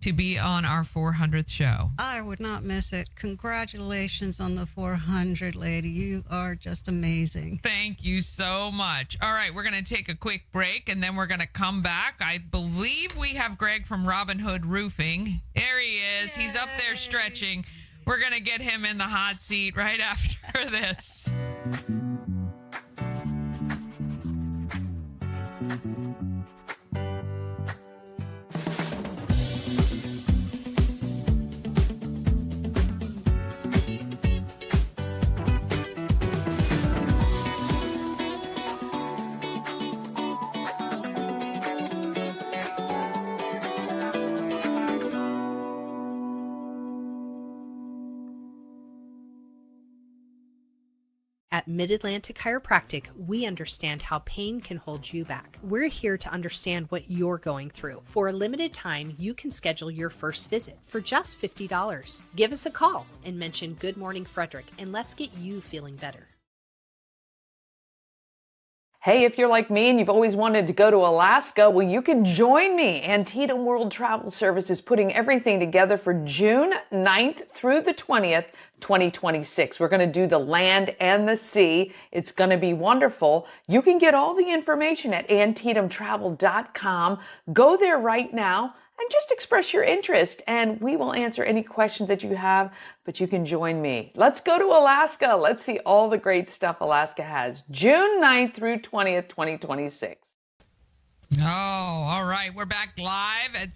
to be on our 400th show. I would not miss it. Congratulations on the 400, lady. You are just amazing. Thank you so much. All right, we're going to take a quick break, and then we're going to come back. I believe we have Greg from Robin Hood Roofing. There he is. He's up there stretching. We're going to get him in the hot seat right after this. At Mid-Atlantic Chiropractic, we understand how pain can hold you back. We're here to understand what you're going through. For a limited time, you can schedule your first visit for just $50. Give us a call and mention Good Morning Frederick, and let's get you feeling better. Hey, if you're like me and you've always wanted to go to Alaska, well, you can join me. Antietam World Travel Service is putting everything together for June 9th through the 20th, 2026. We're going to do the land and the sea. It's going to be wonderful. You can get all the information at antietamtravel.com. Go there right now and just express your interest, and we will answer any questions that you have, but you can join me. Let's go to Alaska. Let's see all the great stuff Alaska has. June 9th through 20th, 2026. Oh, all right. We're back live at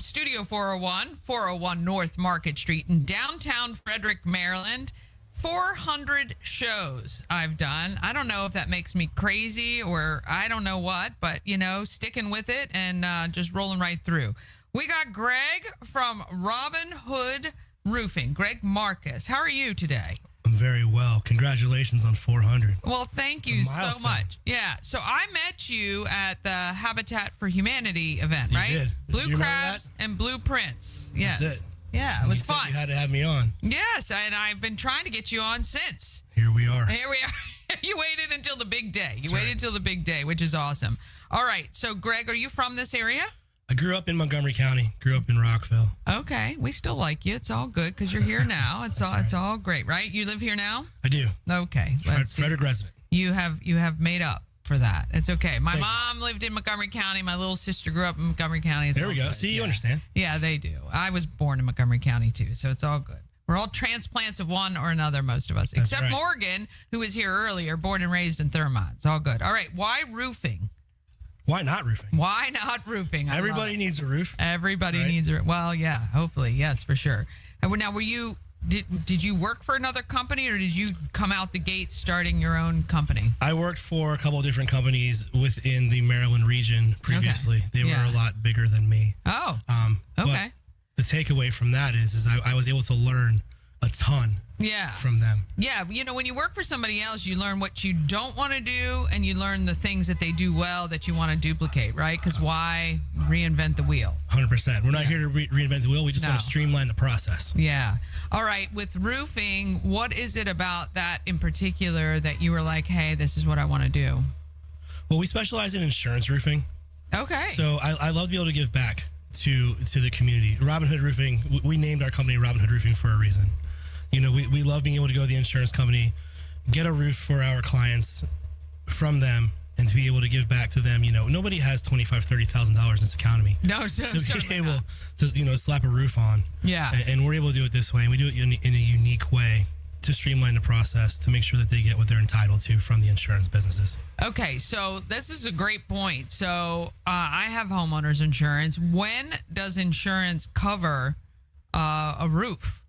Studio 401 North Market Street in downtown Frederick, Maryland. 400 shows I've done. I don't know if that makes me crazy or I don't know what, but, sticking with it and just rolling right through. We got Greg from Robin Hood Roofing, Greg Marcus. How are you today? I'm very well. Congratulations on 400. Well, thank you so much. Yeah. So I met you at the Habitat for Humanity event, right? Did. Blue crabs and blueprints. Yes. That's it. Yeah, it was fun. You had to have me on. Yes, and I've been trying to get you on since. Here we are. Here we are. You waited until the big day. You waited until the big day, which is awesome. All right. So, Greg, are you from this area? I grew up in Montgomery County. Grew up in Rockville. Okay. We still like you. It's all good because you're here now. It's all great, right? You live here now? I do. Okay. Frederick resident. You have made up for that. It's okay. My mom lived in Montgomery County. My little sister grew up in Montgomery County. There we go. See, you understand. Yeah, they do. I was born in Montgomery County too, so it's all good. We're all transplants of one or another, most of us, except right. Morgan, who was here earlier, born and raised in Thurmont. It's all good. All right, why roofing? Why not roofing? Why not roofing? Everybody needs a roof. Everybody Right? needs a well, yeah, hopefully, yes, for sure. And now, were you did you work for another company, or did you come out the gate starting your own company? I worked for a couple of different companies within the Maryland region previously. They were a lot bigger than me. Oh, okay. But the takeaway from that is I was able to learn a ton from them. Yeah, when you work for somebody else, you learn what you don't want to do, and you learn the things that they do well that you want to duplicate, right? Because why reinvent the wheel? 100%. We're not here to reinvent the wheel. We just want to streamline the process. Yeah. All right. With roofing, what is it about that in particular that you were like, hey, this is what I want to do? Well, we specialize in insurance roofing. Okay. So I love to be able to give back to the community. Robin Hood Roofing, we named our company Robin Hood Roofing for a reason. We love being able to go to the insurance company, get a roof for our clients from them, and to be able to give back to them. Nobody has $25,000, $30,000 in this economy. No, so be able to slap a roof on. Yeah. And we're able to do it this way, and we do it in a unique way to streamline the process to make sure that they get what they're entitled to from the insurance businesses. Okay, so this is a great point. So I have homeowners insurance. When does insurance cover a roof?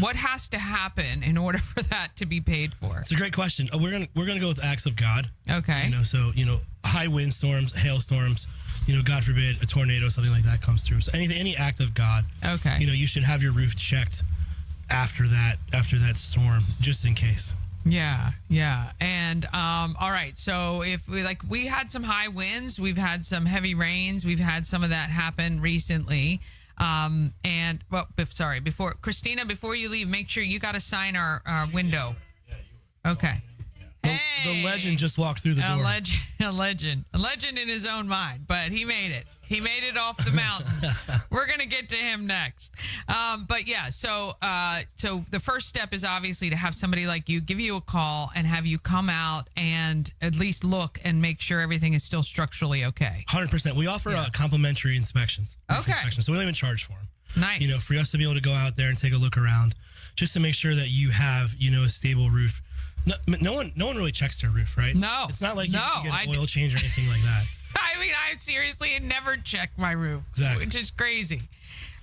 What has to happen in order for that to be paid for? It's a great question. We're gonna go with acts of God. Okay. So high windstorms, hailstorms, God forbid a tornado, something like that comes through. So any act of God. Okay. You should have your roof checked after that storm, just in case. Yeah. And all right. So if we had some high winds, we've had some heavy rains, we've had some of that happen recently. Before Christina, before you leave, make sure you got to sign our window. Okay. The legend just walked through the door. A legend in his own mind, but he made it. He made it off the mountain. We're gonna get to him next. So the first step is obviously to have somebody like you give you a call and have you come out and at least look and make sure everything is still structurally okay. 100%. We offer complimentary inspections. So we don't even charge for them. Nice. For us to be able to go out there and take a look around, just to make sure that you have a stable roof. No one really checks their roof, right? No. It's not like you get an oil change or anything like that. I mean, I seriously had never checked my roof, Exactly. which is crazy.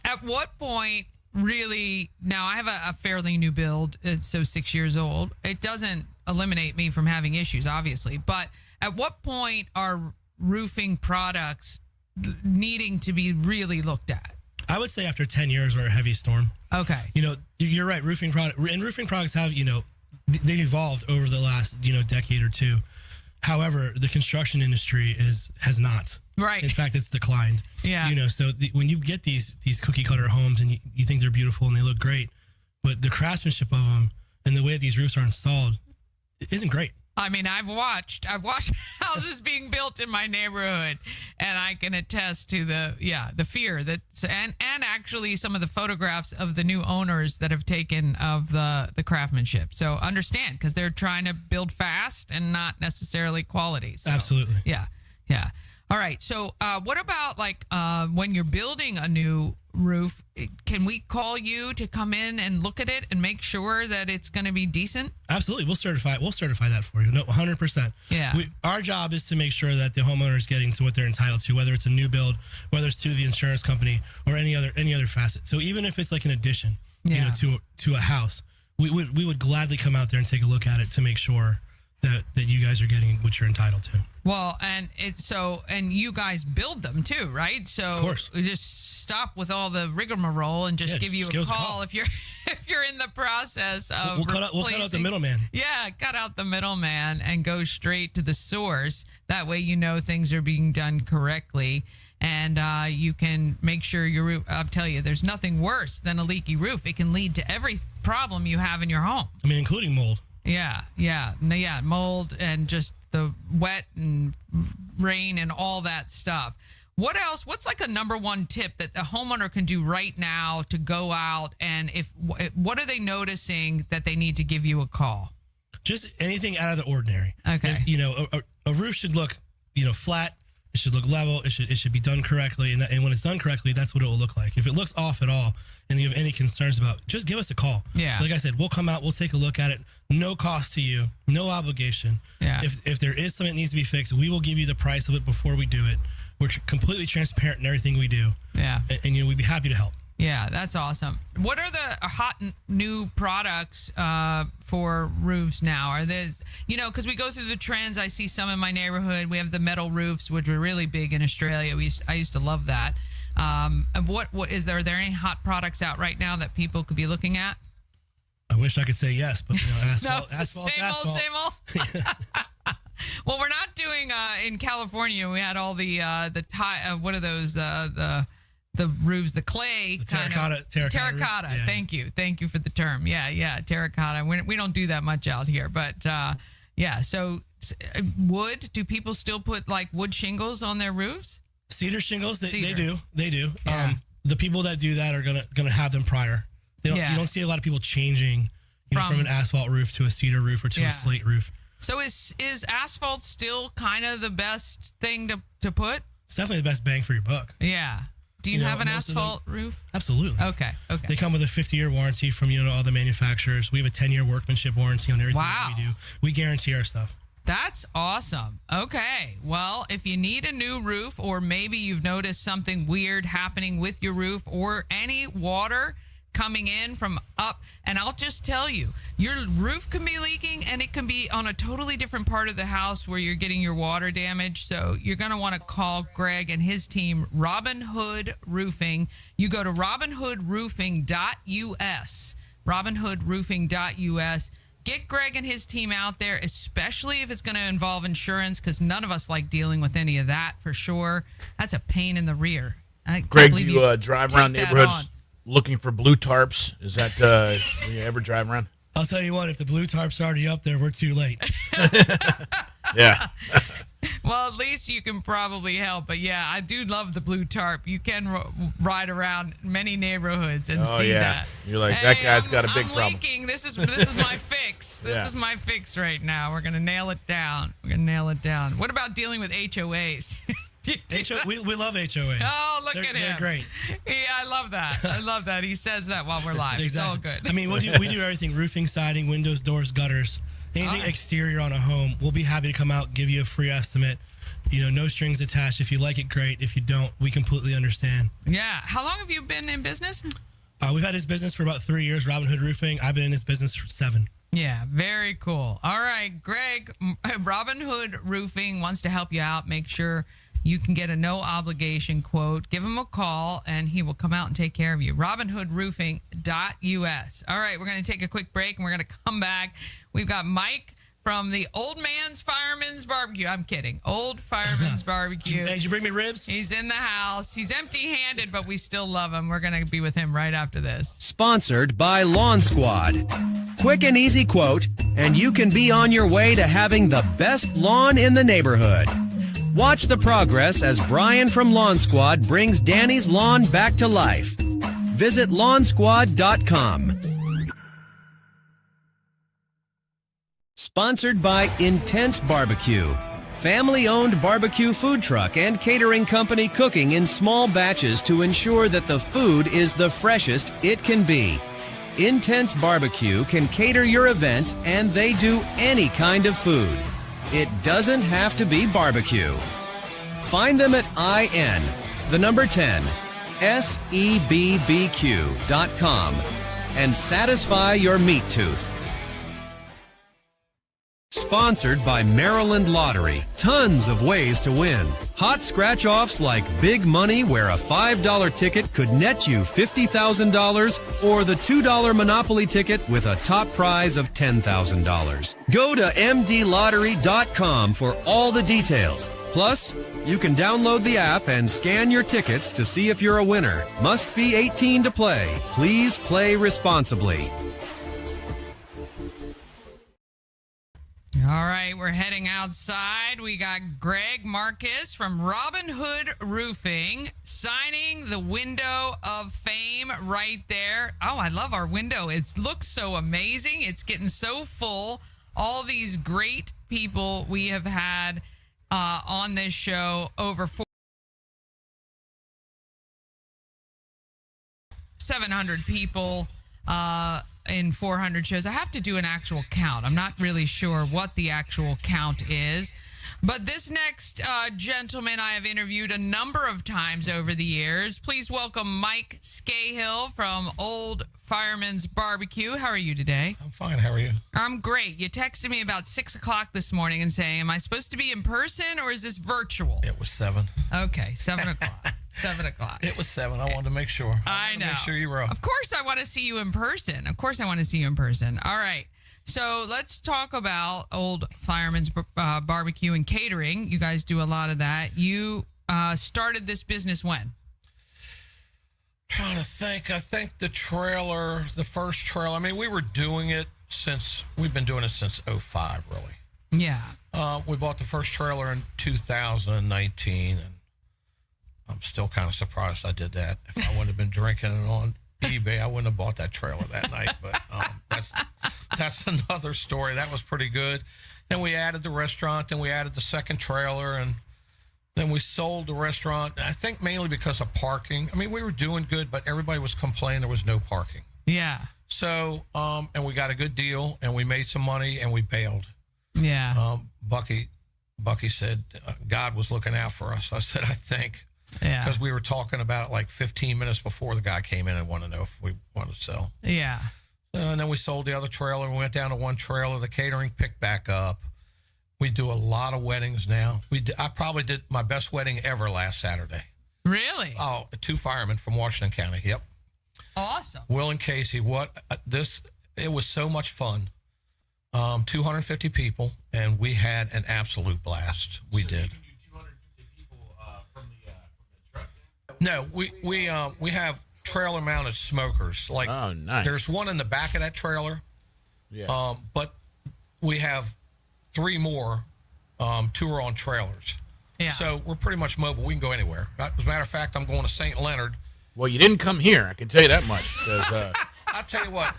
At what point, really, now I have a fairly new build, so 6 years old. It doesn't eliminate me from having issues, obviously. But at what point are roofing products needing to be really looked at? I would say after 10 years or a heavy storm. Okay. You're right. Roofing products have, they've evolved over the last, decade or two. However, the construction industry has not. Right. In fact, it's declined. Yeah. So when you get these cookie cutter homes and you think they're beautiful and they look great, but the craftsmanship of them and the way that these roofs are installed isn't great. I mean, I've watched houses being built in my neighborhood, and I can attest to the fear and actually some of the photographs of the new owners that have taken of the craftsmanship. So understand, because they're trying to build fast and not necessarily quality. So, Absolutely. Yeah. All right. So what about when you're building a new roof, can we call you to come in and look at it and make sure that it's going to be decent? Absolutely. We'll certify that for you. No, 100%. Yeah. Our job is to make sure that the homeowner is getting to what they're entitled to, whether it's a new build, whether it's to the insurance company or any other facet. So even if it's like an addition, to a house, we would gladly come out there and take a look at it to make sure that you guys are getting what you're entitled to. Well, and you guys build them too, right? So of course. We just stop with all the rigmarole and just give you a call if you're in the process of we'll cut out the middleman. Yeah, cut out the middleman and go straight to the source. That way things are being done correctly, and you can make sure your roof. I'll tell you, there's nothing worse than a leaky roof. It can lead to every problem you have in your home. I mean, including mold. Yeah, mold and just the wet and rain and all that stuff. What else? What's like a number one tip that the homeowner can do right now to go out, and what are they noticing that they need to give you a call? Just anything out of the ordinary. Okay. A roof should look, flat, It should look level. It should be done correctly, and when it's done correctly, that's what it will look like. If it looks off at all, and you have any concerns about, just give us a call. Yeah. Like I said, we'll come out. We'll take a look at it. No cost to you. No obligation. Yeah. If there is something that needs to be fixed, we will give you the price of it before we do it. We're completely transparent in everything we do. Yeah. And we'd be happy to help. Yeah, that's awesome. What are the hot new products for roofs now? Are these, because we go through the trends. I see some in my neighborhood. We have the metal roofs, which are really big in Australia. I used to love that. And what is there? Are there any hot products out right now that people could be looking at? I wish I could say yes, but asphalt, No, asphalt's same asphalt. old. Well, we're not doing in California. We had all the what are those the roofs, the clay, The terracotta. terracotta roofs. Yeah. Thank you for the term. Yeah, terracotta. We don't do that much out here, but yeah. So wood. Do people still put like wood shingles on their roofs? Cedar shingles. They Cedar. do. Yeah. The people that do that are gonna have them prior. You don't see a lot of people changing from an asphalt roof to a cedar roof or to a slate roof. So is asphalt still kind of the best thing to put? It's definitely the best bang for your buck. Yeah. Do you have an most of them- asphalt roof? Absolutely. Okay. They come with a 50-year warranty from all the manufacturers. We have a 10-year workmanship warranty on everything that we do. We guarantee our stuff. That's awesome. Okay. Well, if you need a new roof, or maybe you've noticed something weird happening with your roof, or any water coming in from up, and I'll just tell you, your roof can be leaking, and it can be on a totally different part of the house where you're getting your water damage. So you're going to want to call Greg and his team, Robin Hood Roofing. You go to robinhoodroofing.us, robinhoodroofing.us. Get Greg and his team out there, especially if it's going to involve insurance, because none of us like dealing with any of that, for sure. That's a pain in the rear. Greg, do you drive around neighborhoods looking for blue tarps? Is that when you ever drive around? I'll tell you what, if the blue tarp's already up there, we're too late. Yeah. Well, at least you can probably help. But yeah, I do love the blue tarp. You can ride around many neighborhoods and see that. You're like, Hey, that guy's got a big I'm problem. leaking. This is my fix. This is my fix right now. We're gonna nail it down. What about dealing with HOAs? We love HOAs. Oh, look at him. They're great. Yeah, I love that. He says that while we're live. Exactly. It's all good. I mean, we do everything: roofing, siding, windows, doors, gutters, anything exterior on a home. We'll be happy to come out, give you a free estimate. No strings attached. If you like it, great. If you don't, we completely understand. Yeah. How long have you been in business? We've had his business for about 3 years, Robin Hood Roofing. I've been in his business for 7. Yeah, very cool. All right, Greg, Robin Hood Roofing wants to help you out. Make sure you can get a no obligation quote. Give him a call and he will come out and take care of you. robinhoodroofing.us. All right, we're going to take a quick break and we're going to come back. We've got Mike from the Old Man's Fireman's Barbecue. I'm kidding. Old Fireman's Barbecue. Hey, did you bring me ribs? He's in the house. He's empty-handed, but we still love him. We're going to be with him right after this. Sponsored by Lawn Squad. Quick and easy quote, and you can be on your way to having the best lawn in the neighborhood. Watch the progress as Brian from Lawn Squad brings Danny's lawn back to life. Visit lawnsquad.com. Sponsored by Intense Barbecue. Family-owned barbecue food truck and catering company cooking in small batches to ensure that the food is the freshest it can be. Intense Barbecue can cater your events and they do any kind of food. It doesn't have to be barbecue. Find them at IN, the number 10, SEBBQ.com and satisfy your meat tooth. Sponsored by Maryland Lottery. Tons of ways to win. Hot scratch-offs like big money where a $5 ticket could net you $50,000 or the $2 Monopoly ticket with a top prize of $10,000. Go to mdlottery.com for all the details. Plus, you can download the app and scan your tickets to see if you're a winner. Must be 18 to play. Please play responsibly. All right, we're heading outside. We got Greg Marcus from Robin Hood Roofing signing the window of fame right there. Oh, I love our window. It looks so amazing. It's getting so full. All these great people we have had on this show, over 700 people in 400 shows. I have to do an actual count. I'm not really sure what the actual count is. But this next gentleman I have interviewed a number of times over the years. Please welcome Mike Scahill from Old Fireman's Barbecue. How are you today? I'm fine. How are you? I'm great. You texted me about 6 o'clock this morning and saying, am I supposed to be in person or is this virtual? It was 7. Okay, 7 o'clock. 7 o'clock. It was 7. I wanted to make sure. I know. Make sure you were up. Of course I want to see you in person. Of course I want to see you in person. All right. So let's talk about Old Fireman's Barbecue and Catering. You guys do a lot of that. You started this business when? Trying to think. I think the first trailer, I mean, we've been doing it since 05, really. Yeah. We bought the first trailer in 2019, and I'm still kind of surprised I did that. If I wouldn't have been drinking it on eBay, I wouldn't have bought that trailer that night, but that's another story. That was pretty good. Then we added the restaurant, then we added the second trailer, and then we sold the restaurant, I think mainly because of parking. I mean, we were doing good, but everybody was complaining there was no parking. Yeah. So, and we got a good deal, and we made some money, and we bailed. Yeah. Bucky said God was looking out for us. I said, I think. Yeah. Because we were talking about it like 15 minutes before the guy came in and wanted to know if we wanted to sell. Yeah. And then we sold the other trailer. We went down to one trailer. The catering picked back up. We do a lot of weddings now. I probably did my best wedding ever last Saturday. Really? Oh, 2 firemen from Washington County. Yep. Awesome. Will and Casey. It was so much fun. 250 people, and we had an absolute blast. We did. No, we have trailer mounted smokers. Like, oh, nice. There's one in the back of that trailer. Yeah. But we have 3 more. 2 are on trailers. Yeah. So we're pretty much mobile. We can go anywhere. As a matter of fact, I'm going to St. Leonard. Well, you didn't come here. I can tell you that much. 'Cause, I'll tell you what,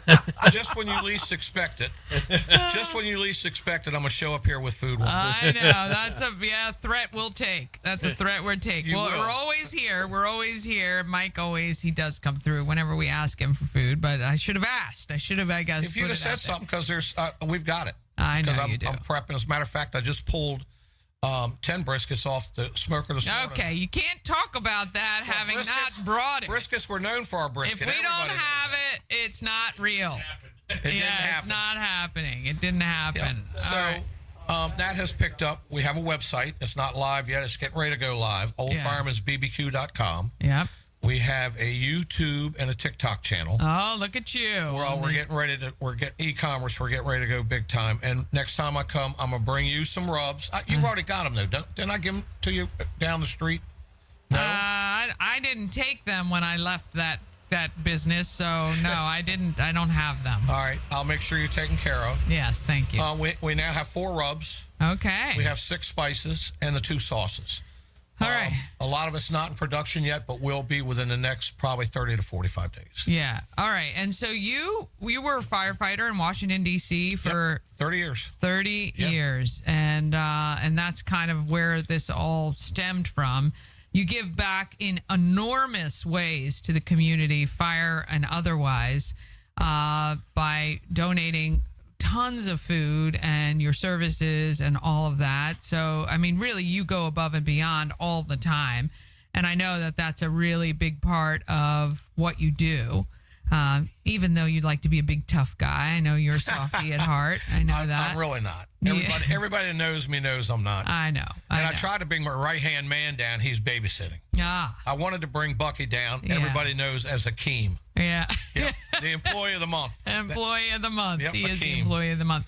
just when you least expect it, I'm going to show up here with food. I know. That's a threat we'll take. That's a threat we'll take. We're always here. Mike he does come through whenever we ask him for food, but I should have asked. I guess. If you'd have said something, because we've got it. I know you do. I'm prepping. As a matter of fact, I just pulled 10 briskets off the smoker this morning. Okay, you can't talk about that having not brought it. Briskets, we're known for our brisket. If we don't have it, it's not real. It didn't happen. It's not happening. It didn't happen. Yep. So that has picked up. We have a website. It's not live yet. It's getting ready to go live. oldfireman'sbbq.com. Yep. We have a YouTube and a TikTok channel. Oh, look at you. We're getting ready to, we're getting e-commerce. We're getting ready to go big time. And next time I come, I'm going to bring you some rubs. You've already got them, though. Didn't I give them to you down the street? No? I didn't take them when I left that business, so no, I didn't. I don't have them. All right. I'll make sure you're taken care of. Yes, thank you. We now have 4 rubs. Okay. We have 6 spices and the 2 sauces. All right. A lot of it's not in production yet, but will be within the next probably 30 to 45 days. Yeah. All right. And so you were a firefighter in Washington, D.C. for 30 years. 30 years. And that's kind of where this all stemmed from. You give back in enormous ways to the community, fire and otherwise, by donating tons of food and your services and all of that. So, I mean, really, you go above and beyond all the time. And I know that that's a really big part of what you do. Even though you'd like to be a big tough guy, I know you're a softy at heart. I know that. I'm really not. Everybody that knows me knows I'm not. I know. I tried to bring my right-hand man down. He's babysitting. Ah. I wanted to bring Bucky down. Yeah. Everybody knows as Akeem. Yeah. Yep. The employee of the month. Employee of the month. Yep, he is the Akeem. employee of the month.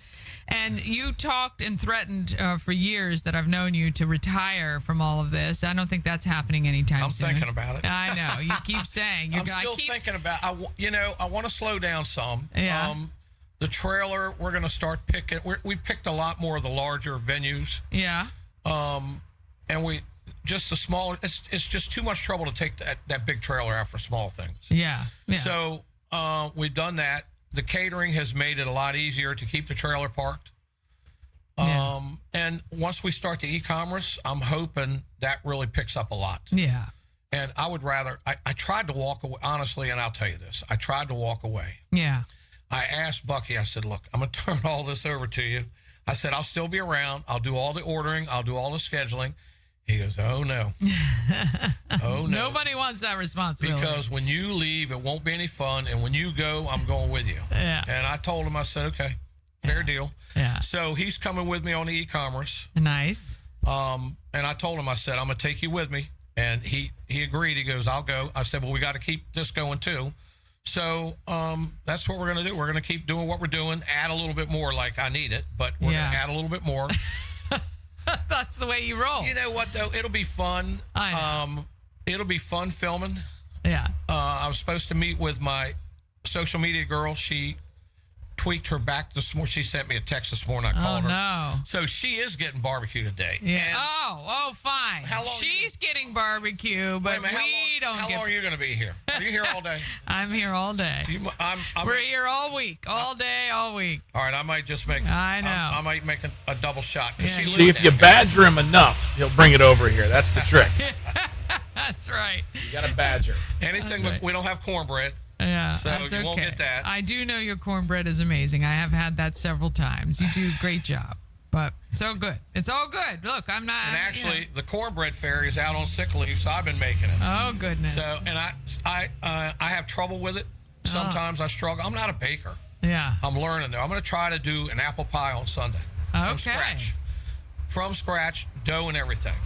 And you talked and threatened for years that I've known you to retire from all of this. I don't think that's happening anytime soon. I'm thinking about it. I know. You keep saying. I'm still thinking about it. I want to slow down some. Yeah. The trailer, we're going to start picking. We've picked a lot more of the larger venues. Yeah. And just the smaller, it's just too much trouble to take that big trailer out for small things. Yeah. So we've done that. The catering has made it a lot easier to keep the trailer parked. And once we start the e-commerce, I'm hoping that really picks up a lot. Yeah. And I would rather, I tried to walk away, honestly, and I'll tell you this. I tried to walk away. Yeah. I asked Bucky, I said, look, I'm going to turn all this over to you. I said, I'll still be around. I'll do all the ordering. I'll do all the scheduling. He goes, oh, no. Oh, no. Nobody wants that responsibility. Because when you leave, it won't be any fun. And when you go, I'm going with you. Yeah. And I told him, I said, okay, fair deal. Yeah. So he's coming with me on the e-commerce. Nice. And I told him, I said, I'm going to take you with me. And he agreed. He goes, I'll go. I said, well, we got to keep this going too. So that's what we're going to do. We're going to keep doing what we're doing, add a little bit more like I need it, but we're going to add a little bit more. That's the way you roll. You know what, though? It'll be fun. I know. It'll be fun filming. Yeah. I was supposed to meet with my social media girl. She tweaked her back this morning. She sent me a text this morning. I called her. No. So she is getting barbecue today. Yeah. And Fine. How long She's getting barbecue, but we don't How get. long are you going to be here? Are you here all day? I'm here all day. We're here all week, all day, all week. All right, I might just make. I know. I might make a double shot. Yeah. See, if you badger him enough, he'll bring it over here. That's the trick. That's right. You got to badger. Anything That's right. we don't have cornbread. Yeah, so that's you okay. won't get that. I do know your cornbread is amazing. I have had that several times. You do a great job. But it's all good. It's all good. Look, I'm not. And actually, the cornbread fairy is out on sick leave, so I've been making it. Oh goodness. So, and I have trouble with it. Sometimes I struggle. I'm not a baker. Yeah. I'm learning though. I'm going to try to do an apple pie on Sunday. From scratch. From scratch, dough and everything.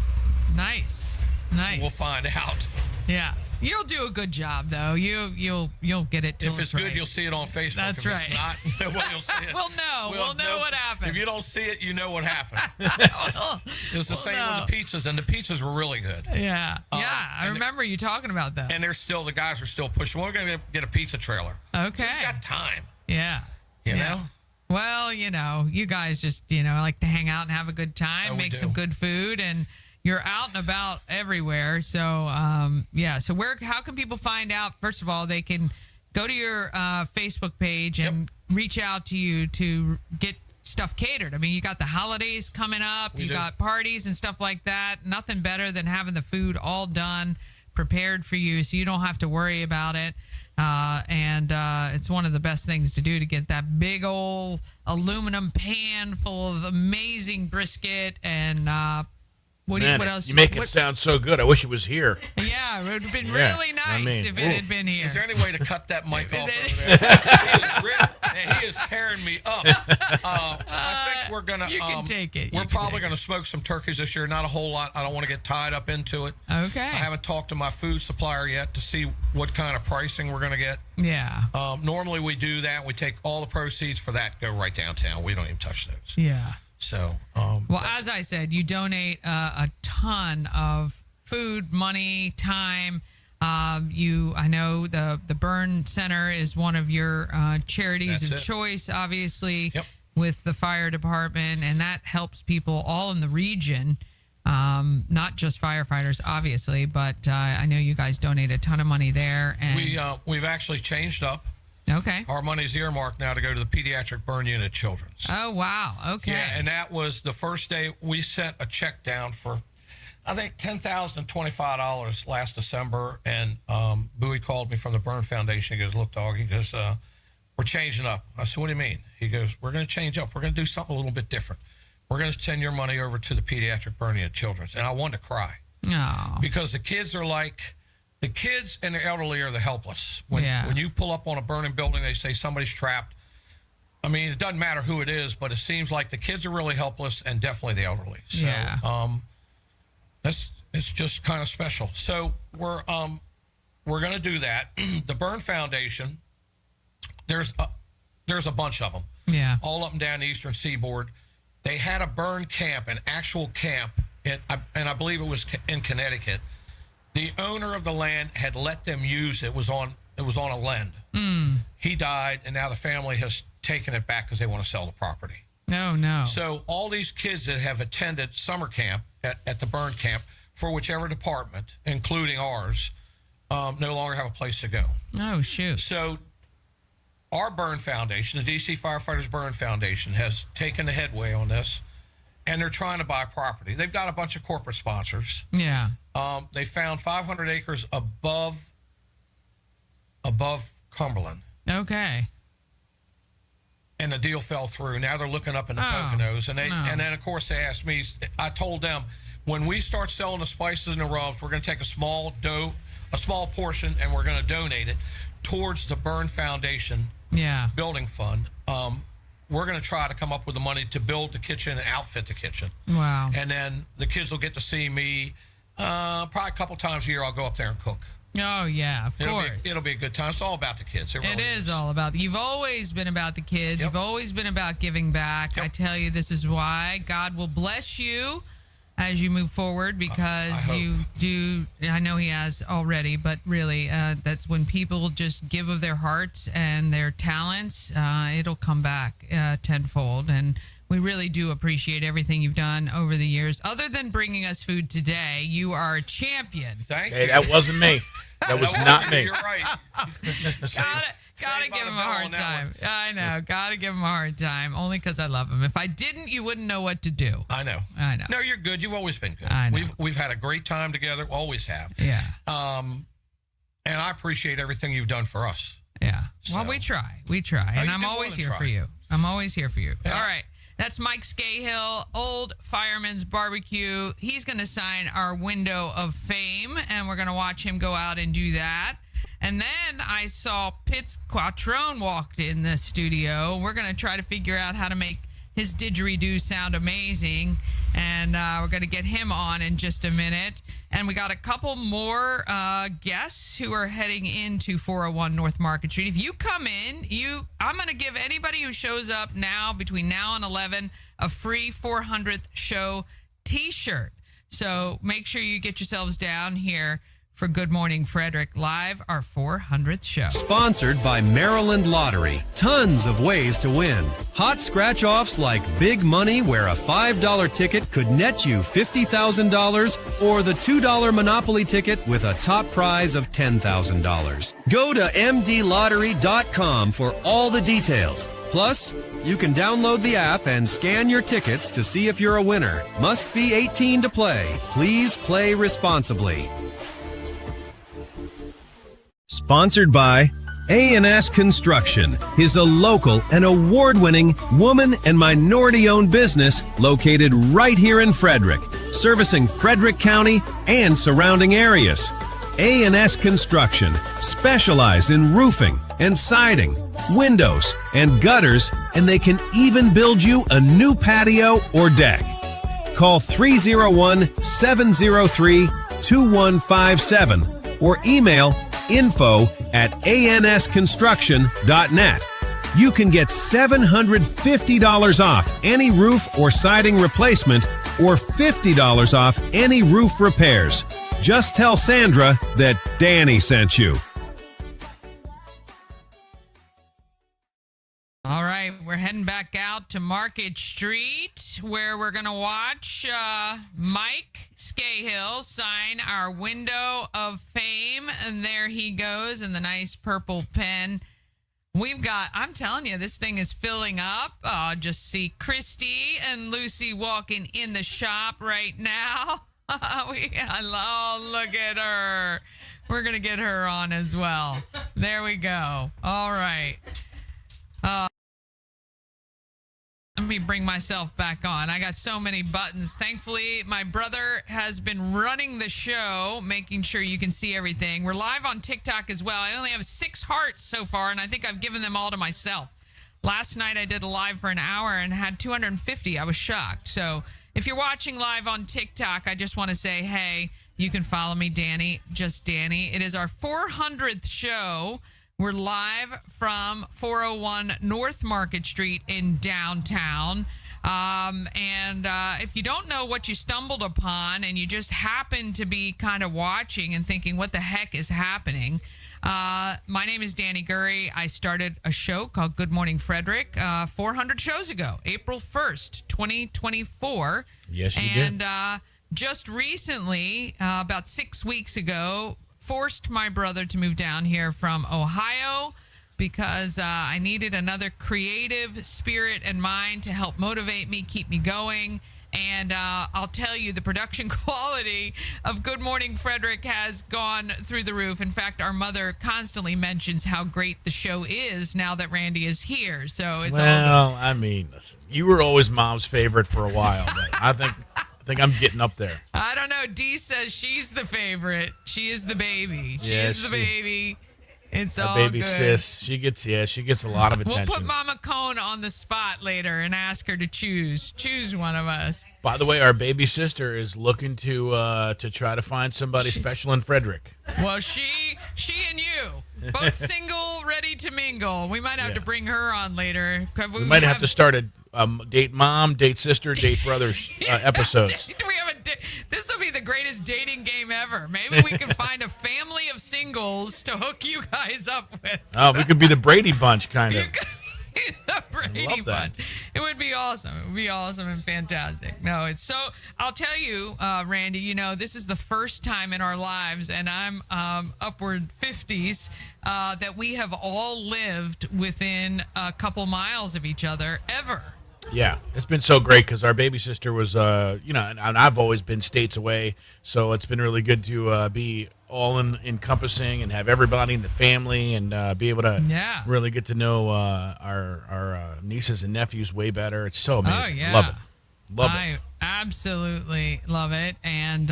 Nice. We'll find out. Yeah. You'll do a good job, though. You'll get it. If it's good, you'll see it on Facebook. That's if right. It's not, well, you'll see it. We'll know. We'll know what happened. If you don't see it, you know what happened. It was the same with the pizzas, and the pizzas were really good. Yeah. I remember you talking about that. And the guys are still pushing. We're going to get a pizza trailer. Okay. So it's got time. Yeah. You know? Well, you guys just, like to hang out and have a good time, make some good food, and you're out and about everywhere. So, So how can people find out? First of all, they can go to your Facebook page and reach out to you to get stuff catered. I mean, you got the holidays coming up. You got parties and stuff like that. Nothing better than having the food all done, prepared for you, so you don't have to worry about it. And it's one of the best things to do to get that big old aluminum pan full of amazing brisket and what else? You make it sound so good. I wish it was here. Yeah, it would have been really nice if it had been here. Is there any way to cut that mic off over there? He is tearing me up. I think we're going to... You can take it. We're probably going to smoke some turkeys this year. Not a whole lot. I don't want to get tied up into it. Okay. I haven't talked to my food supplier yet to see what kind of pricing we're going to get. Yeah. Normally we do that. We take all the proceeds for that, go right downtown. We don't even touch those. Yeah. So, well, as I said, you donate a ton of food, money, time. I know the Burn Center is one of your charities of choice, obviously, with the fire department, and that helps people all in the region, not just firefighters, obviously, but I know you guys donate a ton of money there. And we've actually changed up. Okay. Our money's earmarked now to go to the pediatric burn unit children's. Oh, wow. Okay. Yeah, and that was the first day we sent a check down for, I think, $10,025 last December. And Bowie called me from the Burn Foundation. He goes, look, dog, he goes, we're changing up. I said, what do you mean? He goes, we're going to change up. We're going to do something a little bit different. We're going to send your money over to the pediatric burn unit children's. And I wanted to cry. Oh. Because the kids are like... The kids and the elderly are the helpless. When you pull up on a burning building, they say somebody's trapped. I mean, it doesn't matter who it is, but it seems like the kids are really helpless and definitely the elderly. So it's just kind of special. So we're going to do that. The Burn Foundation, there's a bunch of them. Yeah. All up and down the Eastern Seaboard. They had a burn camp, an actual camp, and I believe it was in Connecticut. The owner of the land had let them use it. It was on a lend. He died, and now the family has taken it back because they want to sell the property. No. So all these kids that have attended summer camp at the burn camp for whichever department, including ours, no longer have a place to go. Oh, shoot. So our Burn Foundation, the DC Firefighters Burn Foundation, has taken the headway on this. and they're trying to buy property. They've got a bunch of corporate sponsors. Yeah. They found 500 acres above Cumberland. Okay. And the deal fell through. Now they're looking up in the Poconos, and and then of course they asked me. I told them, when we start selling the spices and the rubs, we're going to take a small portion, and we're going to donate it towards the Burn Foundation building fund. We're going to try to come up with the money to build the kitchen and outfit the kitchen. Wow. And then the kids will get to see me probably a couple times a year. I'll go up there and cook. Oh, yeah, of course. It'll be a good time. It's all about the kids. It is all about. You've always been about the kids. Yep. You've always been about giving back. Yep. I tell you, this is why God will bless you as you move forward, because you do. I know He has already, but really, that's when people just give of their hearts and their talents, it'll come back tenfold. And we really do appreciate everything you've done over the years. Other than bringing us food today, you are a champion. Thank Hey, you. that wasn't me. That was not me. You're right. Gotta give him a hard time. I know. Gotta give him a hard time. Only because I love him. If I didn't, you wouldn't know what to do. I know. No, you're good. You've always been good. I know. We've had a great time together. Always have. Yeah. And I appreciate everything you've done for us. Yeah. Well, So- we try. We try. No, And you I'm do more always than here try. for you. I'm always here for you. Yeah. All right. That's Mike Scahill, Old Fireman's Barbecue. He's going to sign our window of fame, and we're going to watch him go out and do that. And then I saw Pitts Quattrone walked in the studio. We're going to try to figure out how to make his didgeridoo sound amazing. And we're going to get him on in just a minute. And we got a couple more guests who are heading into 401 North Market Street. If you come in, I'm going to give anybody who shows up now, between now and 11, a free 400th show t-shirt. So make sure you get yourselves down here for Good Morning Frederick Live, our 400th show. Sponsored by Maryland Lottery. Tons of ways to win. Hot scratch-offs like big money, where a $5 ticket could net you $50,000, or the $2 Monopoly ticket with a top prize of $10,000. Go to mdlottery.com for all the details. Plus, you can download the app and scan your tickets to see if you're a winner. Must be 18 to play. Please play responsibly. Sponsored by A&S Construction is a local and award-winning woman and minority-owned business located right here in Frederick, servicing Frederick County and surrounding areas. A&S Construction specialize in roofing and siding, windows and gutters, and they can even build you a new patio or deck. Call 301-703-2157 or email info@ansconstruction.net. You can get $750 off any roof or siding replacement, or $50 off any roof repairs. Just tell Sandra that Dani sent you. All right, we're heading back out to Market Street, where we're going to watch Mike Scahill sign our window of fame. And there he goes in the nice purple pen. I'm telling you, this thing is filling up. Just see Christy and Lucy walking in the shop right now. Look at her. We're going to get her on as well. There we go. All right. Let me bring myself back on. I got so many buttons. Thankfully, my brother has been running the show, making sure you can see everything. We're live on TikTok as well. I only have 6 hearts so far, and I think I've given them all to myself. Last night, I did a live for an hour and had 250. I was shocked. So if you're watching live on TikTok, I just want to say, hey, you can follow me, Dani, just Dani. It is our 400th show. We're live from 401 North Market Street in downtown. If you don't know what you stumbled upon and you just happen to be kind of watching and thinking, what the heck is happening? My name is Dani Gurrie. I started a show called Good Morning Frederick 400 shows ago, April 1st, 2024. Yes, you did. And just recently, about 6 weeks ago, forced my brother to move down here from Ohio because I needed another creative spirit and mind to help motivate me, keep me going. And I'll tell you, the production quality of Good Morning Frederick has gone through the roof. In fact, our mother constantly mentions how great the show is now that Randy is here. So it's all well, I mean, listen, you were always Mom's favorite for a while, but I think I'm getting up there. I don't know. Dee says she's the favorite. She is the baby. She Yeah, is the baby. It's a all baby good. sis. She gets a lot of attention. We'll put Mama Cone on the spot later and ask her to choose one of us. By the way, our baby sister is looking to try to find somebody special in Frederick. Well, she and you, both single, ready to mingle. We might have to bring her on later. We might have to start a date mom, date sister, date brothers episodes. Do we have a this will be the greatest dating game ever. Maybe we can find a family of singles to hook you guys up with. Oh, we could be the Brady Bunch, kind of. The Brady Bunch. It would be awesome. It would be awesome and fantastic. No, it's so. I'll tell you, Randy. You know, this is the first time in our lives, and I'm upward 50s, that we have all lived within a couple miles of each other ever. Yeah, it's been so great because our baby sister was, and I've always been states away, so it's been really good to be all encompassing and have everybody in the family and be able to really get to know our nieces and nephews way better. It's so amazing. Oh, yeah. Love it. I absolutely love it, and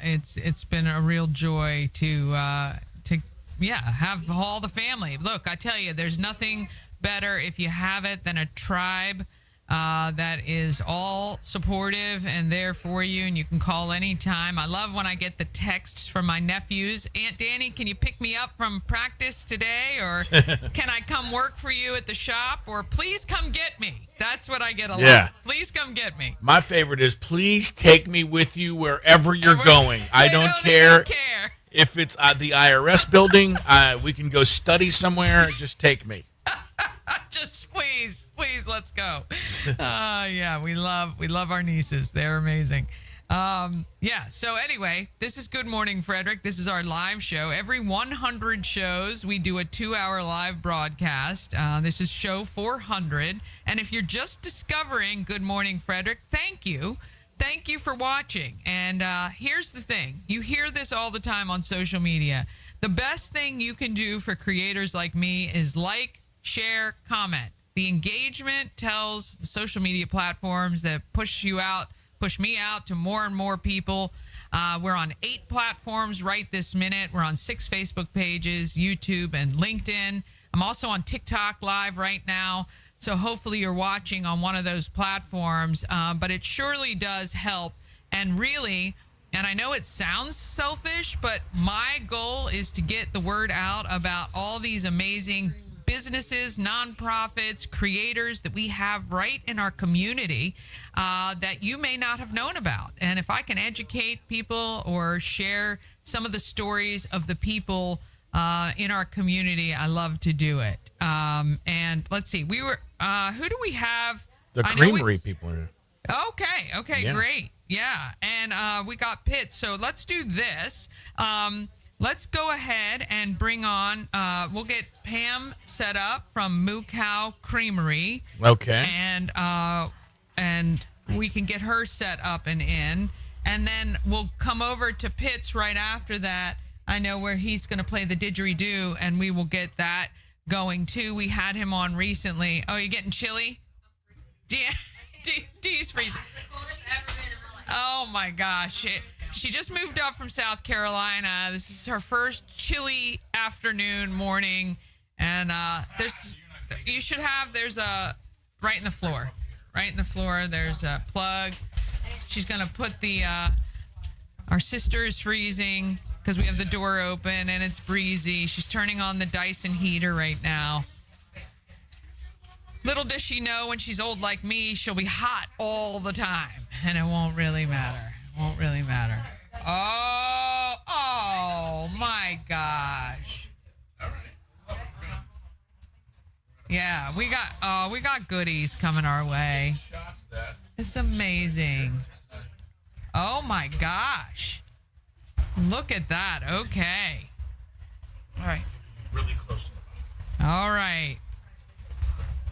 it's been a real joy to have all the family. Look, I tell you, there's nothing better if you have it than a tribe that is all supportive and there for you, and you can call anytime. I love when I get the texts from my nephews. Aunt Dani, can you pick me up from practice today? Or can I come work for you at the shop? Or please come get me. That's what I get a lot. Please come get me. My favorite is please take me with you wherever you're going. I don't care if it's the IRS building. We can go study somewhere. Just take me. Just please, let's go. We love our nieces. They're amazing. So anyway, this is Good Morning Frederick. This is our live show. Every 100 shows, we do a 2-hour live broadcast. This is show 400. And if you're just discovering Good Morning Frederick, thank you. Thank you for watching. And here's the thing. You hear this all the time on social media. The best thing you can do for creators like me is like, share, comment. The engagement tells the social media platforms that push me out to more and more people. We're on 8 platforms right this minute. We're on 6 Facebook pages, YouTube, and LinkedIn. I'm also on TikTok live right now. So hopefully you're watching on one of those platforms. But it surely does help. And really, and I know it sounds selfish, but my goal is to get the word out about all these amazing businesses, nonprofits, creators that we have right in our community that you may not have known about. And if I can educate people or share some of the stories of the people in our community, I love to do it. And let's see, who do we have? The creamery people are here. Okay, yeah. Great. Yeah, and we got Pitt. So let's do this. Let's go ahead and bring on, we'll get Pam set up from Moo Cow Creamery. Okay. And we can get her set up and in. And then we'll come over to Pitt's right after that. I know where he's going to play the didgeridoo, and we will get that going too. We had him on recently. Oh, you're getting chilly? Dee's freezing. Oh, my gosh. She just moved up from South Carolina. This is her first chilly afternoon, morning. And there's a, right in the floor, there's a plug. She's going to put our sister is freezing because we have the door open and it's breezy. She's turning on the Dyson heater right now. Little does she know when she's old like me, she'll be hot all the time. And it won't really matter. Oh my gosh. Yeah, we got goodies coming our way. It's amazing. Oh my gosh. Look at that. Okay. All right. Really close to the bottom. All right.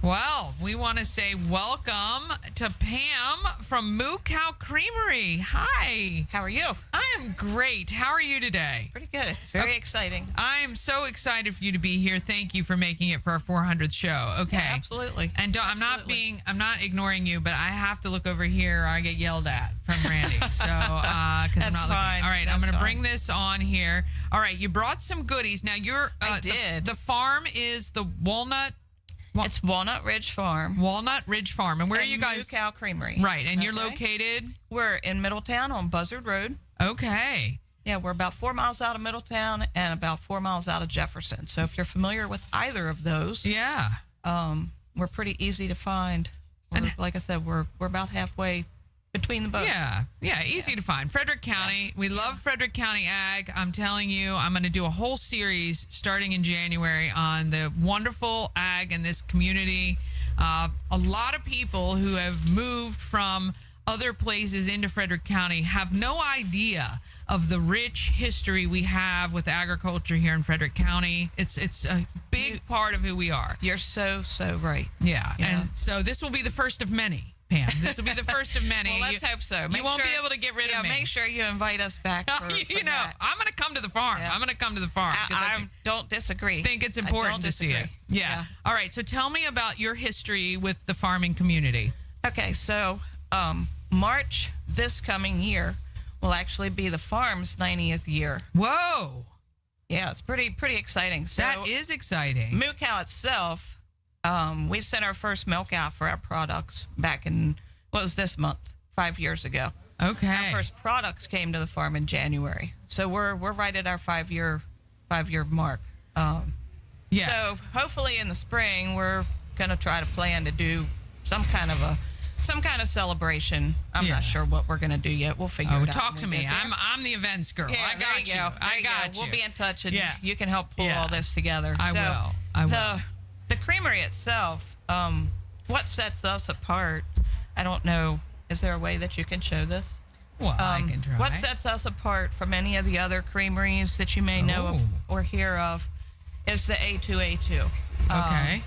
Well, we want to say welcome to Pam from Moo Cow Creamery. Hi. How are you? I am great. How are you today? Pretty good. It's very exciting. I'm so excited for you to be here. Thank you for making it for our 400th show. Okay. Yeah, absolutely. And I'm not ignoring you, but I have to look over here or I get yelled at from Randy. So, because I'm not fine. looking. All right, That's I'm going to fine. bring this on here. All right, you brought some goodies. Now, I did. The farm is the Walnut. It's Walnut Ridge Farm. Walnut Ridge Farm. And where are you guys? Moo Cow Creamery. Right, and you're Okay. located? We're in Middletown on Buzzard Road. Okay. Yeah, we're about 4 miles out of Middletown and about 4 miles out of Jefferson. So if you're familiar with either of those, yeah, we're pretty easy to find. Like I said, we're about halfway between the both. Yeah, easy to find. Frederick County. We love Frederick County Ag. I'm telling you, I'm going to do a whole series starting in January on the wonderful ag in this community. A lot of people who have moved from other places into Frederick County have no idea of the rich history we have with agriculture here in Frederick County. It's a big part of who we are. You're so right. Yeah, Yeah. and so this will be the first of many. Pam, this will be the first of many. Well, let's hope so. You won't be able to get rid of me. Make sure you invite us back. For that. I'm going to come to the farm. Yeah. I'm going to come to the farm. 'cause I don't disagree. I think it's important to see it. Yeah. All right. So tell me about your history with the farming community. Okay. So March this coming year will actually be the farm's 90th year. Whoa. Yeah, it's pretty exciting. So That is exciting. Moo Cow itself, we sent our first milk out for our products back in, what was this month? 5 years ago. Okay. Our first products came to the farm in January. So we're right at our 5 year mark. Yeah. So hopefully in the spring we're gonna try to plan to do some kind of celebration. I'm Yeah. not sure what we're gonna do yet. We'll figure it out. Talk when to we me. get there. I'm the events girl. Yeah, I got you. I got you. We'll be in touch, and Yeah. you can help pull Yeah. all this together. I will. I will. The creamery itself, what sets us apart, I don't know, is there a way that you can show this? Well, I can try. What sets us apart from any of the other creameries that you may know of or hear of is the A2A2. Okay.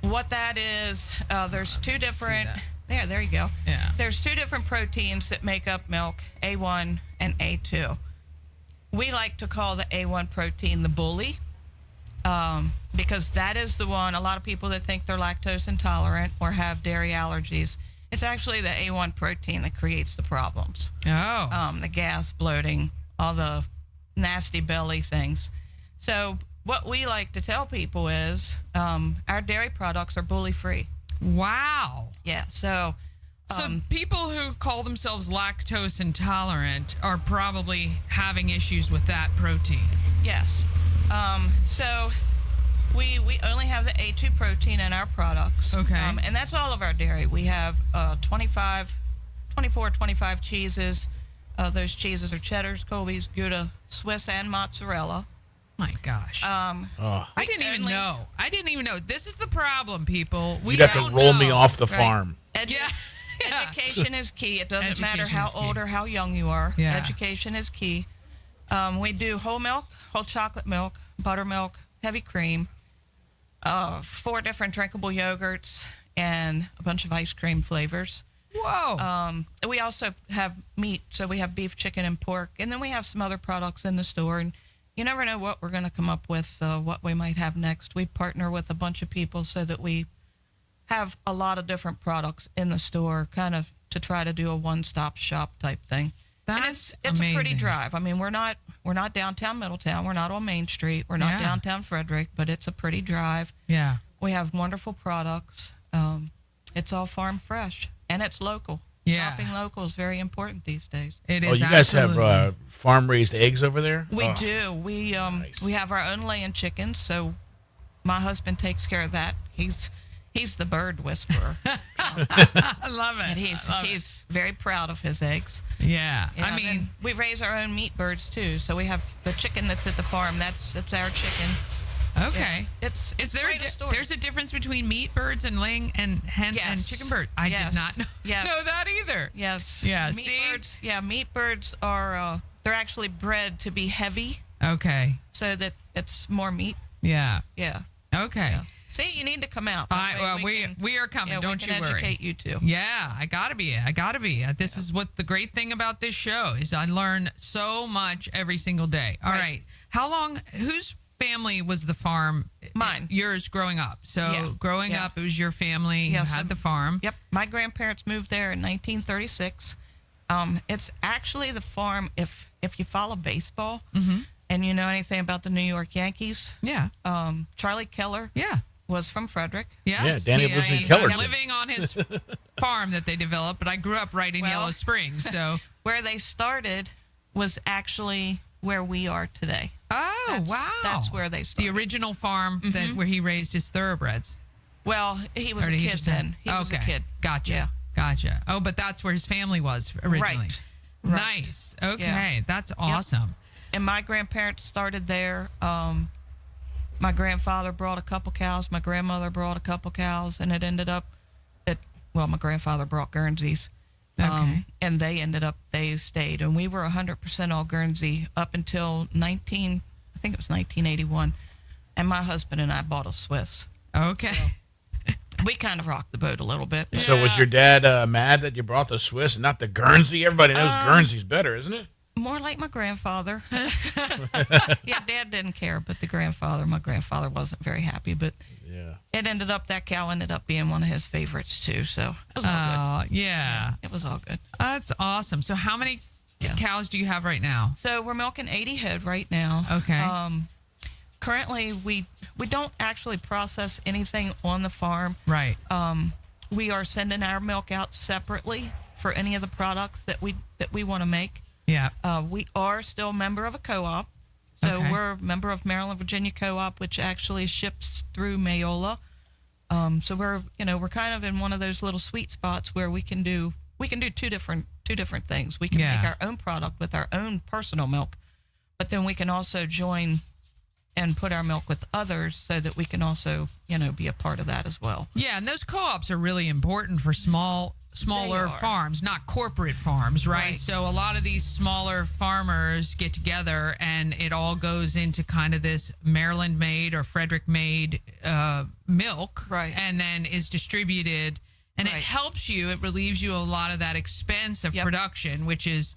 What that is, there's two different. that. Yeah, there you go. Yeah. There's two different proteins that make up milk, A1 and A2. We like to call the A1 protein the bully, because that is the one. A lot of people that think they're lactose intolerant or have dairy allergies, it's actually the A1 protein that creates the problems. Oh. The gas, bloating, all the nasty belly things. So what we like to tell people is our dairy products are bully free. Wow. Yeah. So people who call themselves lactose intolerant are probably having issues with that protein. yes. So we only have the A2 protein in our products. Okay. And that's all of our dairy. We have 25 cheeses. Those cheeses are cheddars, Colby's, Gouda, Swiss, and mozzarella. My gosh. Oh. I didn't even know. This is the problem, people. We You'd have to don't roll know. me off the Right. farm. Yeah. Education is key. It doesn't matter Education how is key. old or how young you are. Yeah. Education is key. We do whole milk, whole chocolate milk, buttermilk, heavy cream, 4 different drinkable yogurts, and a bunch of ice cream flavors. Whoa. We also have meat, so we have beef, chicken, and pork, and then we have some other products in the store. And you never know what we're going to come up with, what we might have next. We partner with a bunch of people so that we have a lot of different products in the store, kind of to try to do a one-stop shop type thing. And That's it's a pretty amazing. drive. I mean, we're not downtown Middletown. We're not on Main Street. We're not Yeah. downtown Frederick, but it's a pretty drive. Yeah. We have wonderful products. It's all farm fresh, and it's local. Yeah. Shopping local is very important these days. It Oh, is. you guys have absolutely. farm raised eggs over there? We Oh. do. We have our own laying chickens, so my husband takes care of that. He's the bird whisperer. I love it. And he's very proud of his eggs. Yeah. Yeah, I mean, and we raise our own meat birds too. So we have the chicken that's at the farm. That's our chicken. okay. Yeah. Is there there's a difference between meat birds and laying and hen and Yes. chicken birds? I did not know, Yes. know that either. Yes. Yeah, Meat see? birds. Yeah, meat birds are they're actually bred to be heavy, Okay. so that it's more meat. Yeah. Yeah. Okay. See, you need to come out. We are coming. Don't we can you worry. Educate you too. Yeah, I gotta be. This is what the great thing about this show is. I learn so much every single day. All right. How long? Whose family was the farm? Mine. Yours growing up. So growing up, it was your family. Yes. You had the farm. Yep. My grandparents moved there in 1936. It's actually the farm. If you follow baseball and you know anything about the New York Yankees, Charlie Keller, was from Frederick. Yes. Yeah, Danny lives in Kellerton. Living on his farm that they developed, but I grew up right in Yellow Springs. So where they started was actually where we are today. Oh, wow. That's where they started. The original farm where he raised his thoroughbreds. Well, he was Or a did he kid just then. He have- was a okay. kid. Gotcha. Yeah. Gotcha. Oh, but that's where his family was originally. Right. Nice. Okay. Yeah. That's awesome. And my grandparents started there. My grandfather brought a couple cows. My grandmother brought a couple cows, and it ended up that my grandfather brought Guernseys. And they stayed, and we were 100% all Guernsey up until 1981, and my husband and I bought a Swiss. Okay. So we kind of rocked the boat a little bit. So was your dad mad that you brought the Swiss and not the Guernsey? Everybody knows Guernsey's better, isn't it? More like my grandfather. Yeah, Dad didn't care, but my grandfather wasn't very happy, but that cow ended up being one of his favorites too, so it was all good. Yeah. It was all good. That's awesome. So how many cows do you have right now? So we're milking 80 head right now. Okay. Currently, we don't actually process anything on the farm. Right. We are sending our milk out separately for any of the products that we want to make. Yeah. We are still a member of a co-op. So we're a member of Maryland Virginia Co-op, which actually ships through Mayola. So we're kind of in one of those little sweet spots where we can do two different things. We can make our own product with our own personal milk, but then we can also join and put our milk with others so that we can also, be a part of that as well. Yeah, and those co-ops are really important for smaller farms, not corporate farms, right? So a lot of these smaller farmers get together and it all goes into kind of this Maryland made or Frederick made milk, and then is distributed, and it helps you, it relieves you a lot of that expense of production, which is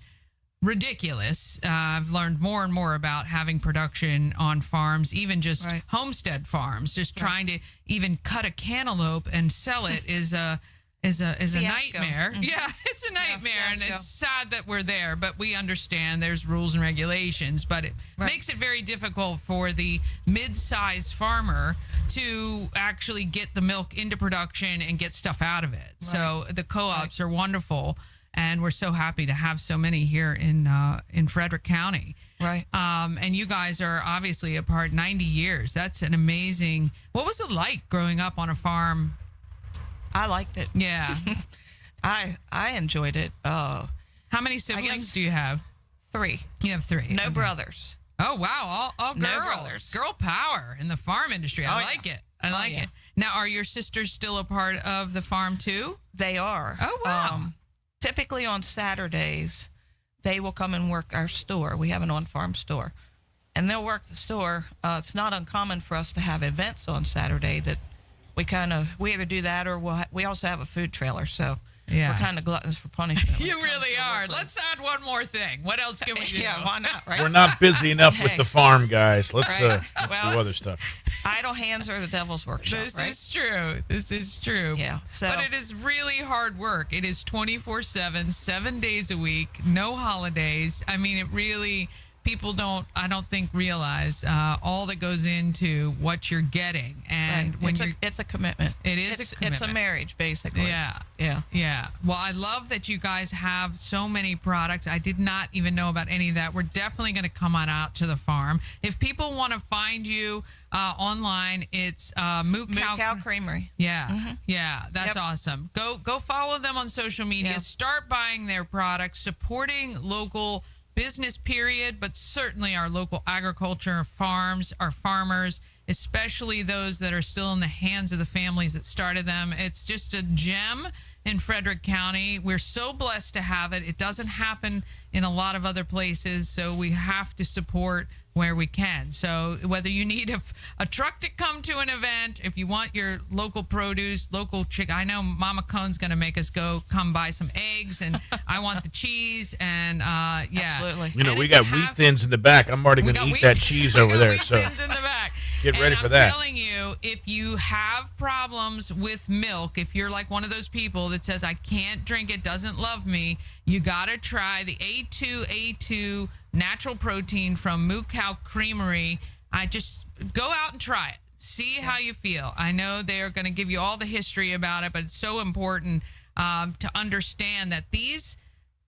ridiculous. I've learned more and more about having production on farms, even just homestead farms. Just trying to even cut a cantaloupe and sell it is a nightmare. Yeah, it's a nightmare, and it's sad that we're there, but we understand there's rules and regulations, but it makes it very difficult for the mid-sized farmer to actually get the milk into production and get stuff out of it. So the co-ops are wonderful, and we're so happy to have so many here in Frederick County. Right. And you guys are obviously apart 90 years. That's an amazing. What was it like growing up on a farm? I liked it. Yeah. I enjoyed it. How many siblings do you have? 3. You have 3. No brothers. Oh, wow. All girls. No brothers. Girl power in the farm industry. I like it. I like it. Now, are your sisters still a part of the farm too? They are. Oh, wow. Typically on Saturdays, they will come and work our store. We have an on-farm store. And they'll work the store. It's not uncommon for us to have events on Saturday that we either do that or we also have a food trailer. So we're kind of gluttons for punishment. You really are. Let's add one more thing. What else can we do? Yeah, why not, right? We're not busy enough with the farm, guys. Let's do other stuff. Idle hands are the devil's workshop. This is true. Yeah. So, but it is really hard work. It is 24/7, 7 days a week, no holidays. I mean, it really, people I don't think realize all that goes into what you're getting. And when it's a commitment. It's a commitment. It's a marriage, basically. Yeah. Well, I love that you guys have so many products. I did not even know about any of that. We're definitely going to come on out to the farm. If people want to find you online, it's Moo Cow Creamery. Yeah. Yeah. That's awesome. Go follow them on social media. Yeah. Start buying their products, supporting local business, period, but certainly our local agriculture, farms, our farmers. especially those that are still in the hands of the families that started them. It's just a gem in Frederick County. We're so blessed to have it. It doesn't happen in a lot of other places, so we have to support where we can. So whether you need a truck to come to an event, if you want your local produce, local chicken, I know Mama Cone's going to make us come buy some eggs, and I want the cheese, and yeah. Absolutely. You know, we got wheat thins in the back. I'm already going to eat that cheese over there. So Thins in the back. get ready and for that. I'm telling you, if you have problems with milk, if you're like one of those people that says, I can't drink it, doesn't love me, you got to try the A2 natural protein from Moo Cow Creamery. I just go out and try it. See how you feel. I know they're going to give you all the history about it, but it's so important to understand that these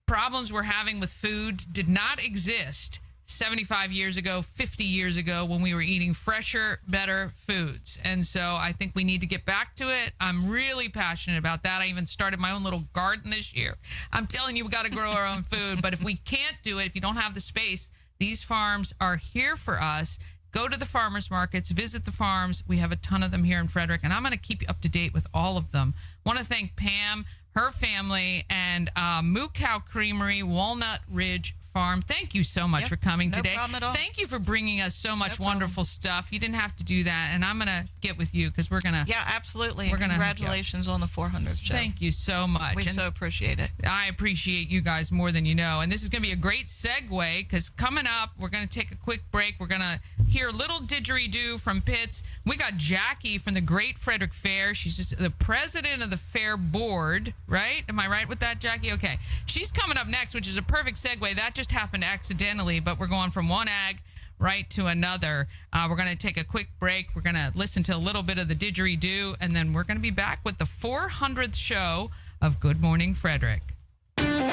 problems we're having with food did not exist 75 years ago, 50 years ago, when we were eating fresher, better foods. And so I think we need to get back to it. I'm really passionate about that. I even started my own little garden this year. I'm telling you, we got to grow our own food. But if we can't do it, if you don't have the space, these farms are here for us. Go to the farmers markets, visit the farms. We have a ton of them here in Frederick, and I'm going to keep you up to date with all of them. Want to thank Pam, her family, and Moo Cow Creamery, Walnut Ridge Farm. Thank you so much for coming today. Problem at all. Thank you for bringing us so much wonderful stuff. You didn't have to do that, and I'm going to get with you because we're going to. Yeah, absolutely. We're gonna Congratulations on the 400th show. Thank you so much. We And so appreciate it. I appreciate you guys more than you know. And this is going to be a great segue because coming up, we're going to take a quick break. We're going to hear a little didgeridoo from Pitts. We got Jackie from the Great Frederick Fair. She's just the president of the fair board, right? Am I right with that, Jackie? Okay. She's coming up next, which is a perfect segue. That just happened accidentally, but we're going from one ag right to another. We're going to take a quick break. We're going to listen to a little bit of the didgeridoo, and then we're going to be back with the 400th show of Good Morning Frederick.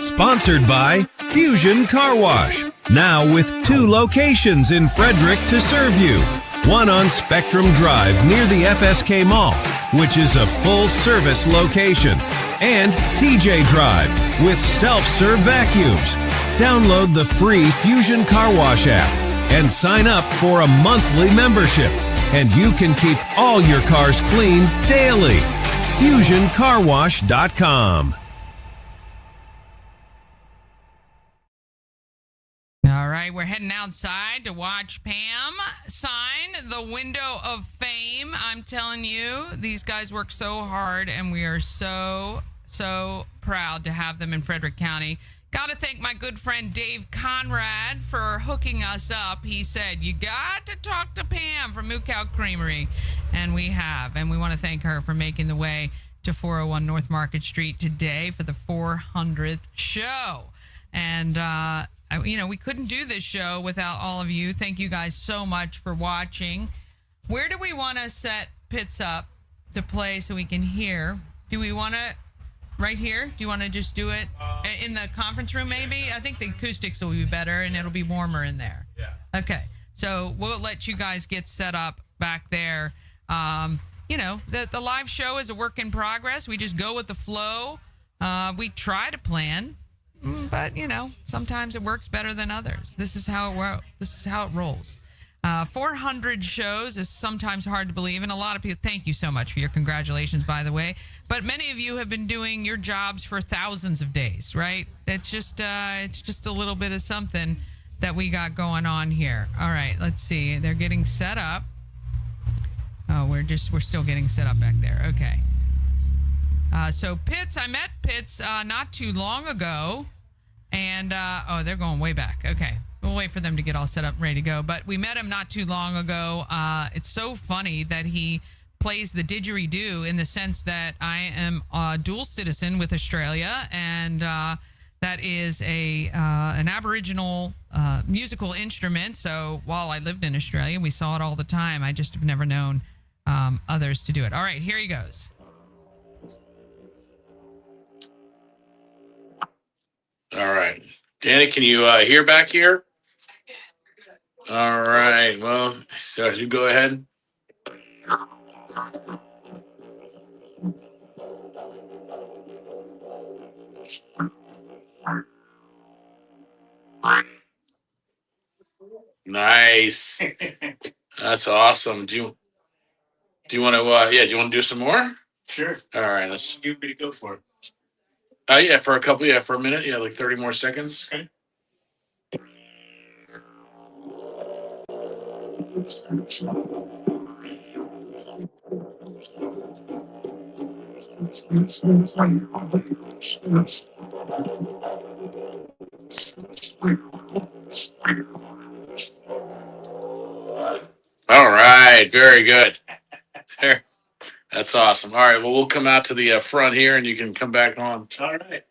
Sponsored by Fusion Car Wash. Now with 2 locations in Frederick to serve you. One on Spectrum Drive near the FSK Mall, which is a full-service location. And TJ Drive with self-serve vacuums. Download the free Fusion Car Wash app and sign up for a monthly membership. And you can keep all your cars clean daily. FusionCarWash.com. All right, we're heading outside to watch Pam sign the window of fame. I'm telling you, these guys work so hard, and we are so proud to have them in Frederick County. Got to thank my good friend Dave Conrad for hooking us up. He said, you got to talk to Pam from Moo Cow Creamery. And we have. And we want to thank her for making the way to 401 North Market Street today for the 400th show. And, we couldn't do this show without all of you. Thank you guys so much for watching. Where do we want to set Pitts up to play so we can hear? Do we want to... Right here? Do you want to just do it in the conference room maybe? I think the acoustics will be better and it'll be warmer in there. Yeah. Okay. So we'll let you guys get set up back there. The live show is a work in progress. We just go with the flow. We try to plan, but sometimes it works better than others. This is how it rolls. 400 shows is sometimes hard to believe, and a lot of people, thank you so much for your congratulations, by the way, but many of you have been doing your jobs for thousands of days, right? It's just a little bit of something that we got going on here. All right, let's see. They're getting set up. Oh, we're still getting set up back there. Okay. So Pitts, I met Pitts not too long ago, and they're going way back. Okay. We'll wait for them to get all set up and ready to go. But we met him not too long ago. It's so funny that he plays the didgeridoo in the sense that I am a dual citizen with Australia, and that is an Aboriginal musical instrument. So while I lived in Australia, we saw it all the time. I just have never known others to do it. All right, here he goes. All right. Dani, can you hear back here? All right. Well, so you go ahead. Nice. That's awesome. Do you want to? Do you want to do some more? Sure. All right. Let's. You to go for it. Yeah, for a couple. Yeah, for a minute. Yeah, like 30 more seconds. Okay. All right. Very good. There. That's awesome. All right. Well, we'll come out to the front here, and you can come back on. All right.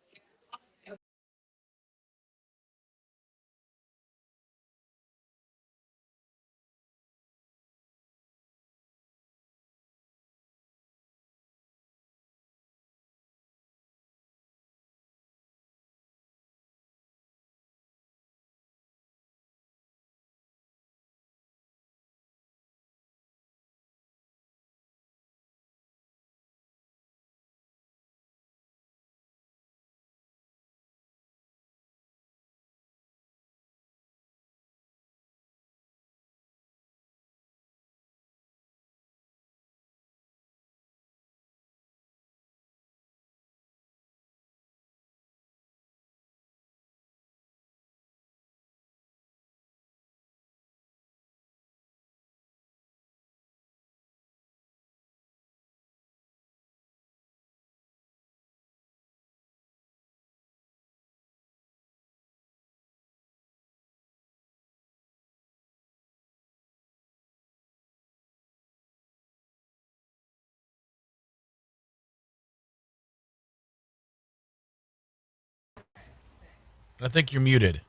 I think you're muted.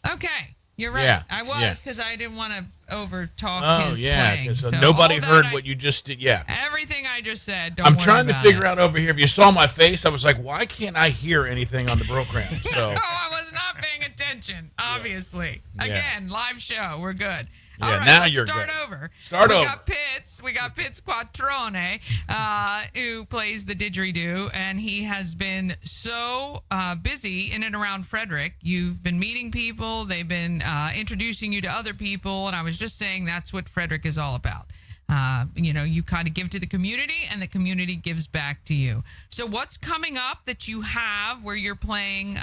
Okay, you're right. Yeah, I was because I didn't want to over talk Oh his yeah, playing. because So nobody all that heard what you just did. Yeah. Everything I just said. Don't I'm worry trying to about figure it. out over here. If you saw my face, I was like, why can't I hear anything on the program? So Oh, I was not paying attention. Obviously, Yeah. again, live show. We're good. Yeah, All right, now let's you're start good. over. Start we over. Got Pitts. We got Pitts Quattrone, who plays the didgeridoo, and he has been so busy in and around Frederick. You've been meeting people. They've been introducing you to other people, and I was just saying that's what Frederick is all about. You kind of give to the community, and the community gives back to you. So what's coming up that you have where you're playing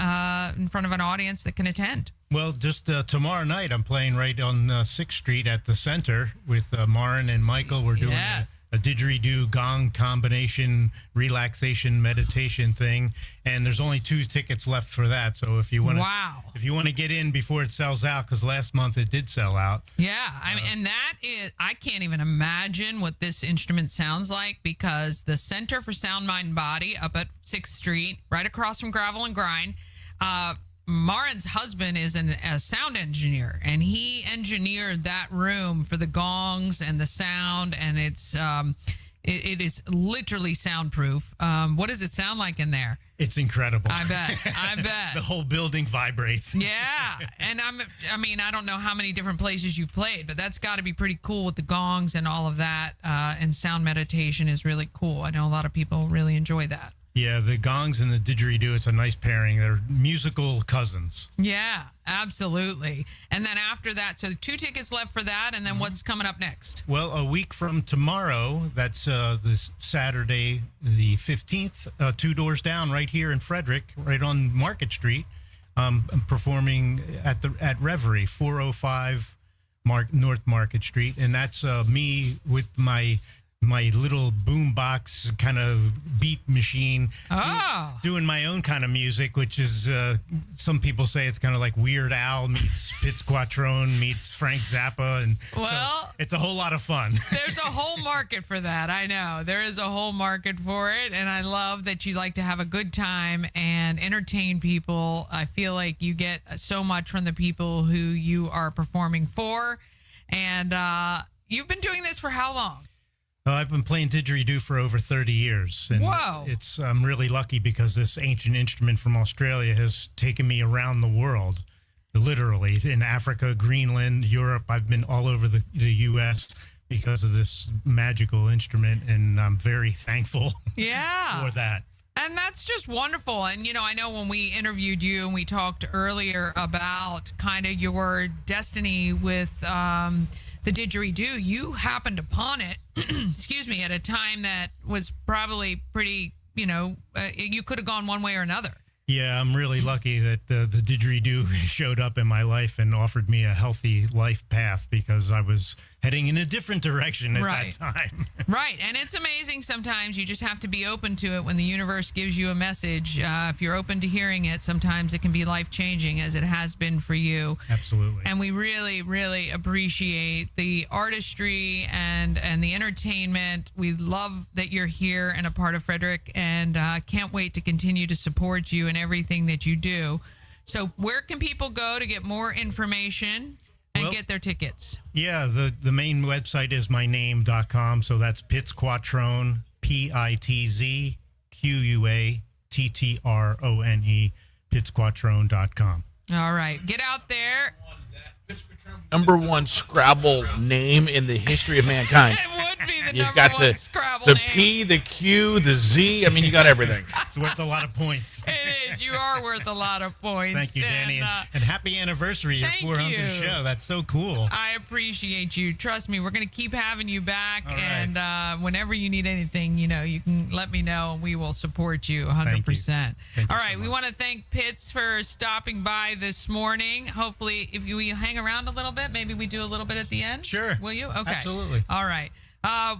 in front of an audience that can attend? Well, just tomorrow night, I'm playing right on 6th Street at the center with Marin and Michael. We're doing a didgeridoo gong combination relaxation meditation thing, and there's only 2 tickets left for that. So if you want to get in before it sells out, because last month it did sell out. Yeah, I mean, and that is, I can't even imagine what this instrument sounds like, because the Center for Sound, Mind, and Body up at 6th Street, right across from Gravel and Grind, Marin's husband is a sound engineer, and he engineered that room for the gongs and the sound, and it is literally soundproof. What does it sound like in there? It's incredible. I bet. The whole building vibrates. Yeah, and I don't know how many different places you've played, but that's got to be pretty cool with the gongs and all of that. And sound meditation is really cool. I know a lot of people really enjoy that. Yeah, the gongs and the didgeridoo, it's a nice pairing. They're musical cousins. Yeah, absolutely. And then after that, so 2 tickets left for that, and then what's coming up next? Well, a week from tomorrow, that's this Saturday, the 15th, 2 doors down right here in Frederick, right on Market Street. I'm performing at Reverie, 405 North Market Street, and that's me with my little boombox kind of beat machine, doing my own kind of music, which is some people say it's kind of like Weird Al meets Pitts Quattrone meets Frank Zappa, and so it's a whole lot of fun. There's a whole market for that. I know there is a whole market for it, and I love that you like to have a good time and entertain people. I feel like you get so much from the people who you are performing for, and you've been doing this for how long? I've been playing didgeridoo for over 30 years. And Whoa. I'm really lucky because this ancient instrument from Australia has taken me around the world, literally, in Africa, Greenland, Europe. I've been all over the U.S. because of this magical instrument, and I'm very thankful for that. And that's just wonderful. And, I know when we interviewed you and we talked earlier about kind of your destiny with the didgeridoo, you happened upon it, excuse me, at a time that was probably pretty, you could have gone one way or another. Yeah, I'm really lucky that the didgeridoo showed up in my life and offered me a healthy life path, because I was heading in a different direction at that time. Right. And it's amazing sometimes. You just have to be open to it when the universe gives you a message. If you're open to hearing it, sometimes it can be life-changing, as it has been for you. Absolutely. And we really, really appreciate the artistry and the entertainment. We love that you're here and a part of Frederick, and can't wait to continue to support you in everything that you do. So where can people go to get more information and get their tickets? Yeah, the main website is myname.com. So that's Pitzquattrone, PITZQUATTRONE, Pitzquattrone.com. All right. Get out there. #1 Scrabble name in the history of mankind. It would be the You've number got one Scrabble the name. P, the Q, the Z. I mean, you got everything. It's worth a lot of points. It is. You are worth a lot of points. Thank you, Dani. And happy anniversary, your 400th show. That's so cool. I appreciate you. Trust me, we're going to keep having you back. All right. And whenever you need anything, you can let me know, and we will support you 100%. Thank you All so right. We want to thank Pitts for stopping by this morning. Hopefully, if you hang around a little bit, maybe we do a little bit at the end. Sure. Will you? Okay. Absolutely. All right.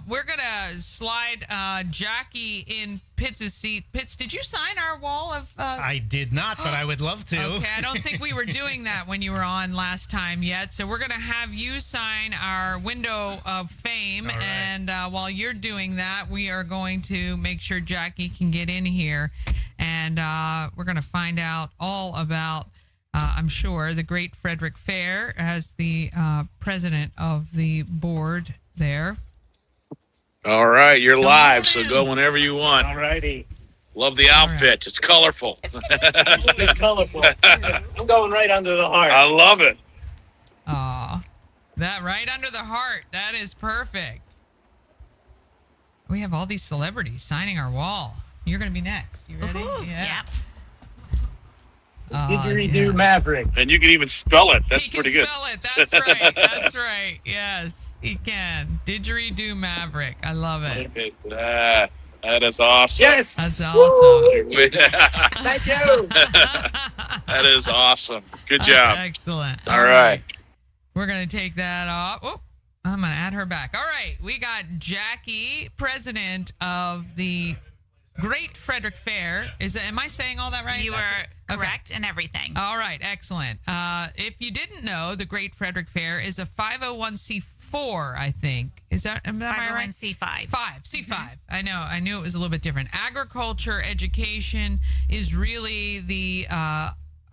We're going to slide Jackie in Pitts' seat. Pitts, did you sign our wall of... I did not, but I would love to. Okay, I don't think we were doing that when you were on last time yet. So we're going to have you sign our window of fame. All right. And while you're doing that, we are going to make sure Jackie can get in here. And we're going to find out all about... I'm sure the Great Frederick Fair, as the president of the board there. All right, you're live, so go whenever you want. All righty. Love the outfit. It's colorful. It's colorful. I'm going right under the heart. I love it. Aw, that right under the heart. That is perfect. We have all these celebrities signing our wall. You're going to be next. You ready? Yeah. Didgeridoo Maverick. And you can even spell it. That's He can pretty good. spell it. That's right. That's right. Yes, he can. Didgeridoo Maverick. I love it. That is awesome. Yes. That's awesome. Thank you. That is awesome. Good That's job. excellent. All right. We're going to take that off. Oh, I'm going to add her back. All right. We got Jackie, president of the Great Frederick Fair. Am I saying all that right? You are correct in everything. All right, excellent. If you didn't know, the Great Frederick Fair is a 501c4, I think. Am I right? 501c5. C5. I know. I knew it was a little bit different. Agriculture education is really the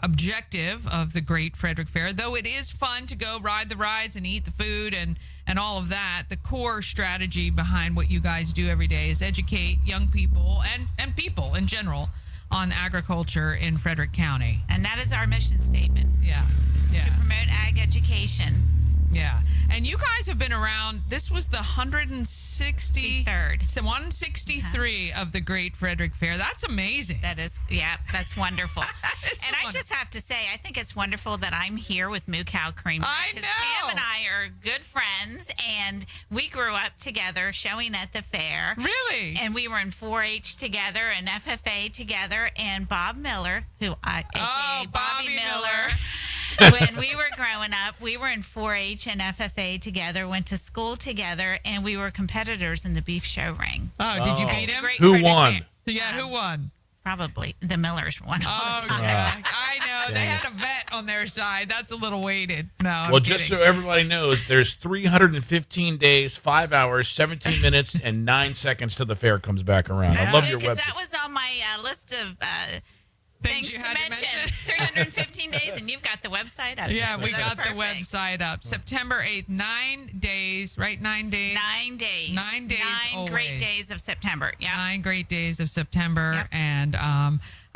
objective of the Great Frederick Fair, though it is fun to go ride the rides and eat the food and all of that. The core strategy behind what you guys do every day is educate young people and people in general on agriculture in Frederick County. And that is our mission statement. Yeah. To promote ag education. Yeah. And you guys have been around. This was the 163rd. So 163 of the Great Frederick Fair. That's amazing. That is, yeah, that's wonderful. And I just have to say, I think it's wonderful that I'm here with Moo Cow Creamery. I because know. Pam and I are good friends, and we grew up together showing at the fair. Really? And we were in 4-H together and FFA together, and Bob Miller, aka Bobby Miller. When we were growing up, we were in 4-H and FFA together, went to school together, and we were competitors in the beef show ring. Oh, did you beat him? Who won? Yeah, who won? Probably the Millers won all the time. I know. They had a vet on their side. That's a little weighted. No, I'm Well, kidding. just so everybody knows, there's 315 days, 5 hours, 17 minutes, and 9 seconds till the fair comes back around. I love your Because website. that was on my list of things you to had to mention. mention. 315 days, and you've got the website up. Yeah, so we that's got perfect. the website up. September 8th, 9 days, right? 9 days? 9 days. 9 days 9 great always. days of September. Yeah. 9 great days of September. Yep. And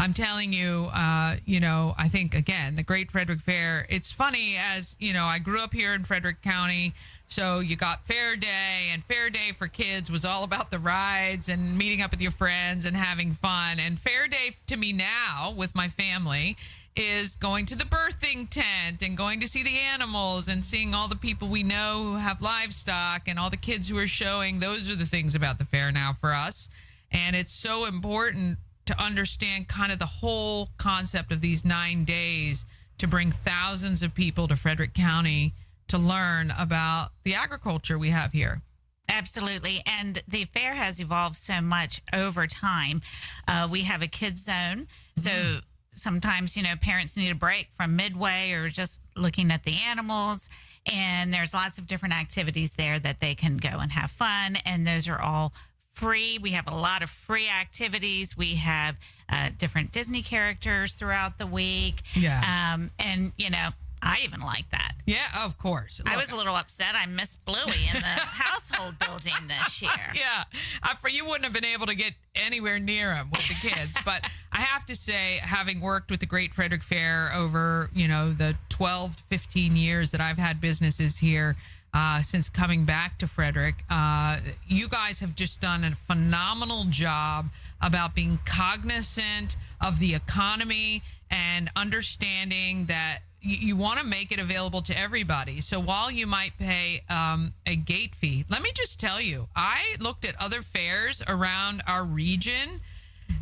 I'm telling you, I think, again, the Great Frederick Fair, it's funny as, I grew up here in Frederick County. So you got Fair Day, and Fair Day for kids was all about the rides and meeting up with your friends and having fun. And Fair Day to me now with my family is going to the birthing tent and going to see the animals and seeing all the people we know who have livestock and all the kids who are showing. Those are the things about the fair now for us. And it's so important to understand kind of the whole concept of these 9 days to bring thousands of people to Frederick County to learn about the agriculture we have here. Absolutely. And the fair has evolved so much over time. We have a kids zone. So sometimes, parents need a break from midway or just looking at the animals. And there's lots of different activities there that they can go and have fun. And those are all free. We have a lot of free activities. We have different Disney characters throughout the week. Yeah. And, I even like that. Yeah, of course. I was a little upset I missed Bluey in the household building this year. Yeah, you wouldn't have been able to get anywhere near him with the kids. But I have to say, having worked with the Great Frederick Fair over, the 12 to 15 years that I've had businesses here, since coming back to Frederick, you guys have just done a phenomenal job about being cognizant of the economy and understanding that you want to make it available to everybody. So while you might pay a gate fee, let me just tell you, I looked at other fairs around our region.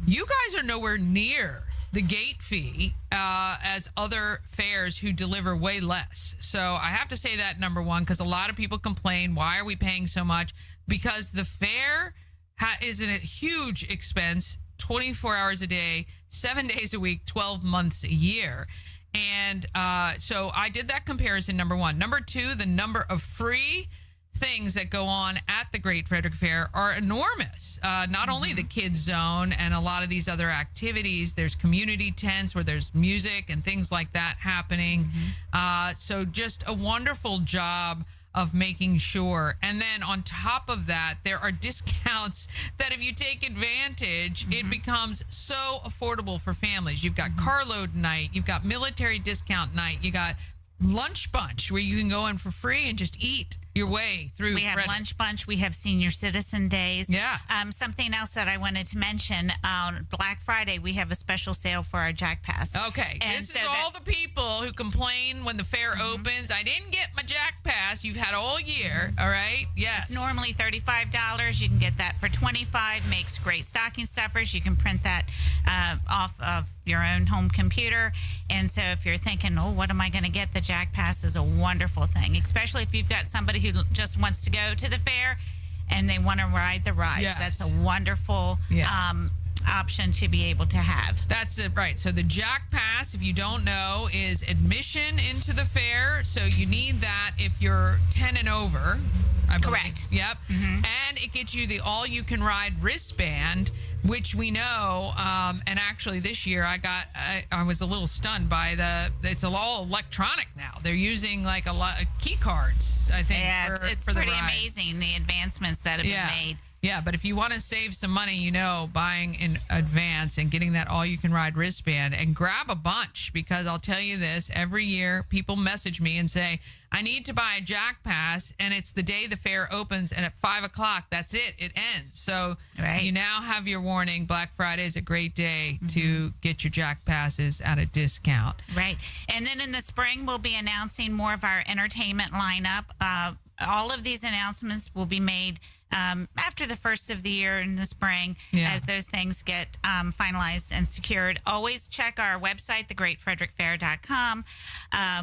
You guys are nowhere near the gate fee as other fairs who deliver way less. So I have to say that, number one, because a lot of people complain, why are we paying so much? Because the fair is a huge expense, 24 hours a day, 7 days a week, 12 months a year. And so I did that comparison, number one. Number two, the number of free things that go on at the Great Frederick Fair are enormous. Not only the kids zone and a lot of these other activities, there's community tents where there's music and things like that happening. So just a wonderful job of making sure. And then on top of that, there are discounts that if you take advantage, it becomes so affordable for families. You've got carload night, you've got military discount night, you got lunch bunch where you can go in for free and just eat your way through. We have Frederick. lunch bunch. We have senior citizen days. Yeah. Something else that I wanted to mention, on Black Friday, we have a special sale for our Jack Pass. Okay. And this so is all the people who complain when the fair opens. I didn't get my Jack Pass. You've had all year. All right. Yes. It's normally $35. You can get that for $25. Makes great stocking stuffers. You can print that off of your own home computer. And so if you're thinking, oh, what am I going to get? The Jack Pass is a wonderful thing, especially if you've got somebody who just wants to go to the fair and they want to ride the rides. Yes. That's a wonderful option to be able to have. That's it, right. So the Jack Pass, if you don't know, is admission into the fair. So you need that if you're 10 and over. I believe. Correct. Yep. And it gets you the all-you-can-ride wristband, which we know. And actually, this year I was a little stunned by it's all electronic now. They're using like a lot of key cards, I think. Yeah, it's for the pretty rides. amazing, the advancements that have been made. Yeah, but if you want to save some money, buying in advance and getting that all-you-can-ride wristband, and grab a bunch, because I'll tell you this, every year people message me and say, I need to buy a Jack Pass, and it's the day the fair opens, and at 5 o'clock, that's it. It ends. So you now have your warning. Black Friday is a great day to get your Jack Passes at a discount. Right. And then in the spring, we'll be announcing more of our entertainment lineup. All of these announcements will be made after the first of the year in the spring, as those things get finalized and secured. Always check our website, thegreatfrederickfair.com.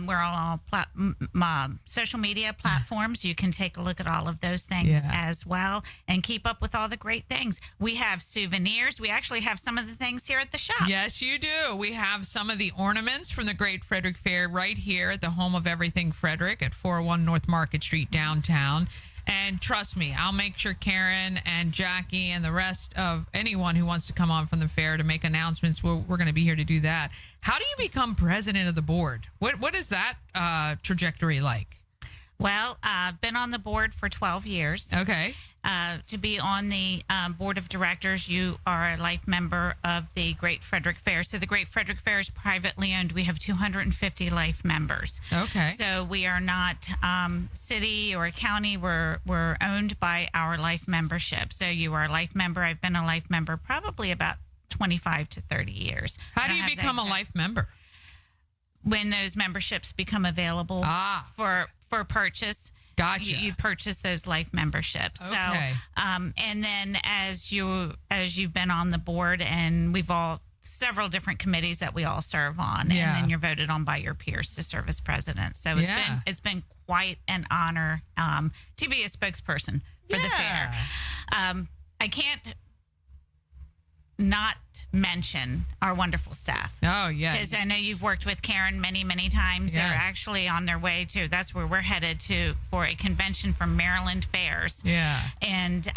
We're on all social media platforms. You can take a look at all of those things as well and keep up with all the great things. We have souvenirs. We actually have some of the things here at the shop. Yes, you do. We have some of the ornaments from the Great Frederick Fair right here at the home of everything Frederick at 401 North Market Street downtown. And trust me, I'll make sure Karen and Jackie and the rest of anyone who wants to come on from the fair to make announcements, we're going to be here to do that. How do you become president of the board? What is that trajectory like? Well, I've been on the board for 12 years. Okay. to be on the board of directors, you are a life member of the Great Frederick Fair. So the Great Frederick Fair is privately owned. We have 250 life members. Okay. So we are not city or county. We're owned by our life membership. So you are a life member. I've been a life member probably about 25 to 30 years. How do you become a life member? When those memberships become available for purchase. Gotcha. You purchase those life memberships. Okay. So, and then as you've been on the board, and we've all several different committees that we all serve on, Yeah. and then you're voted on by your peers to serve as president. So it's been quite an honor to be a spokesperson for the fair. I can't not mention our wonderful staff. Oh, yeah. Because I know you've worked with Karen many, many times. Yes. They're actually on their way to, that's where we're headed to, for a convention from Maryland Fairs. Yeah. And